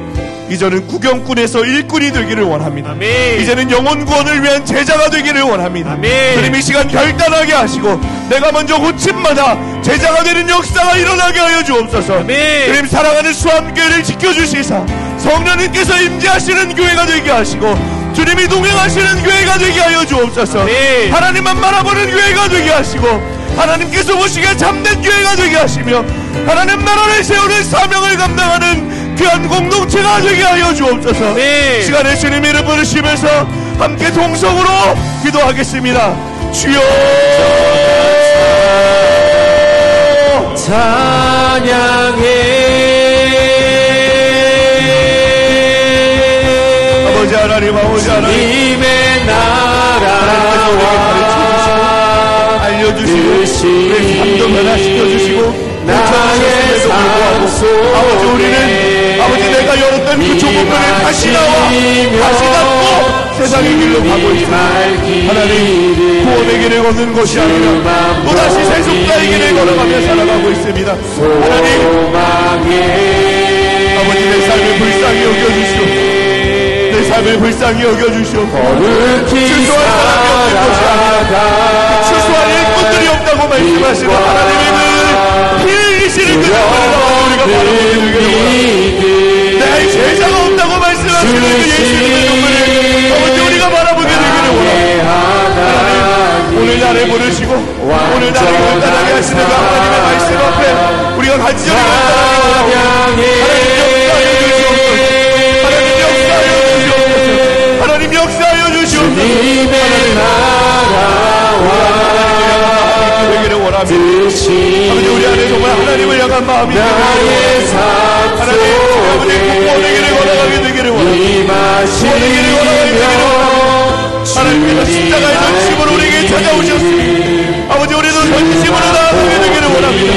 이제는 구경꾼에서 일꾼이 되기를 원합니다. 아멘. 이제는 영혼 구원을 위한 제자가 되기를 원합니다. 아멘. 주님 이 시간 결단하게 하시고 내가 먼저 고침마다 제자가 되는 역사가 일어나게 하여 주옵소서. 아멘. 주님 사랑하는 수암교회를 지켜주시사 성령님께서 임재하시는 교회가 되게 하시고 주님이 동행하시는 교회가 되게 하여 주옵소서. 아멘. 하나님만 바라보는 교회가 되게 하시고 하나님께서 보시기에 참된 교회가 되게 하시며 하나님 나라를 세우는 사명을 감당하는 귀한 공동체가 되게 하여 주옵소서. 네. 시간에 주님 이름 부르시면서 함께 동성으로 기도하겠습니다. 주여 찬양해 아버지 하나님 주님의 나라 알려주시고 우리 삶도 변화시켜주시고 나의 삶 속에 아버지 우리는 아버지 내가 열었던 그 좁은 문을 다시 나와 다시 닫고 세상의 길로 가고 있습니다. 하나님 구원의 길을 걷는 것이 아니라 또다시 세속자의 길을 걸어가며 살아가고 있습니다. 하나님 아버지 내 삶을 불쌍히 여겨주시옵소서. 내 삶을 사람을 불쌍히 여겨주시옵소서. 거룩히 추수할 사람이 없는 것이 아니라 추수할 일꾼들이 없다고 말씀하시는 하나님의 피 흘리시는 그 눈물을 우리가 바라보게 되기를 원합니다. 내 제자가 없다고 말씀하시는 그 예수님의 눈물을 아버지 우리가 바라보게 되기를 원합니다. 하나님 오늘 나를 부르시고 오늘 나를 간단하게 하시는 그 하나님의 말씀 앞에 우리가 간절히 간단하게 원합니다. 하나님 역사하여 주시옵소서. 주님의 나라와 되기를 원합니다. 뜻이 아버지 우리 안에 정말 하나님을 향한 마음이 나의 삶 하나님 아버지 구원하기를 원하게 되기를 원합니다. 구원하기를 원하게 되기를 원합니다. 하나님께서 십자가의 전심으로 우리에게 찾아오셨습니다. 아버지 우리도 전심으로 나아가게 되기를 원합니다.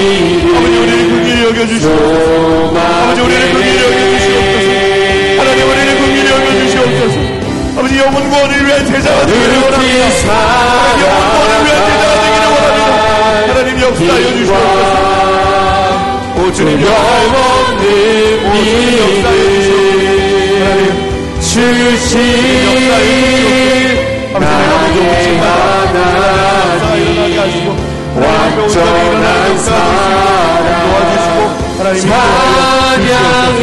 아버지 우리를 긍휼히 여겨주시옵소서. 아버지 우리를 긍휼히 여겨주시옵소서. 하나님 우리를 긍휼히 여겨주시옵소서. 아버지 영혼 구원을 위한 제자가 되기를 원합니다. 영혼 구원을 위한 제자가 되기를 원합니다. 하나님 역사하여 주시옵소서. 오 주님 영원히 역사하여 주시옵소서. 주신 완전한 사랑 찬양해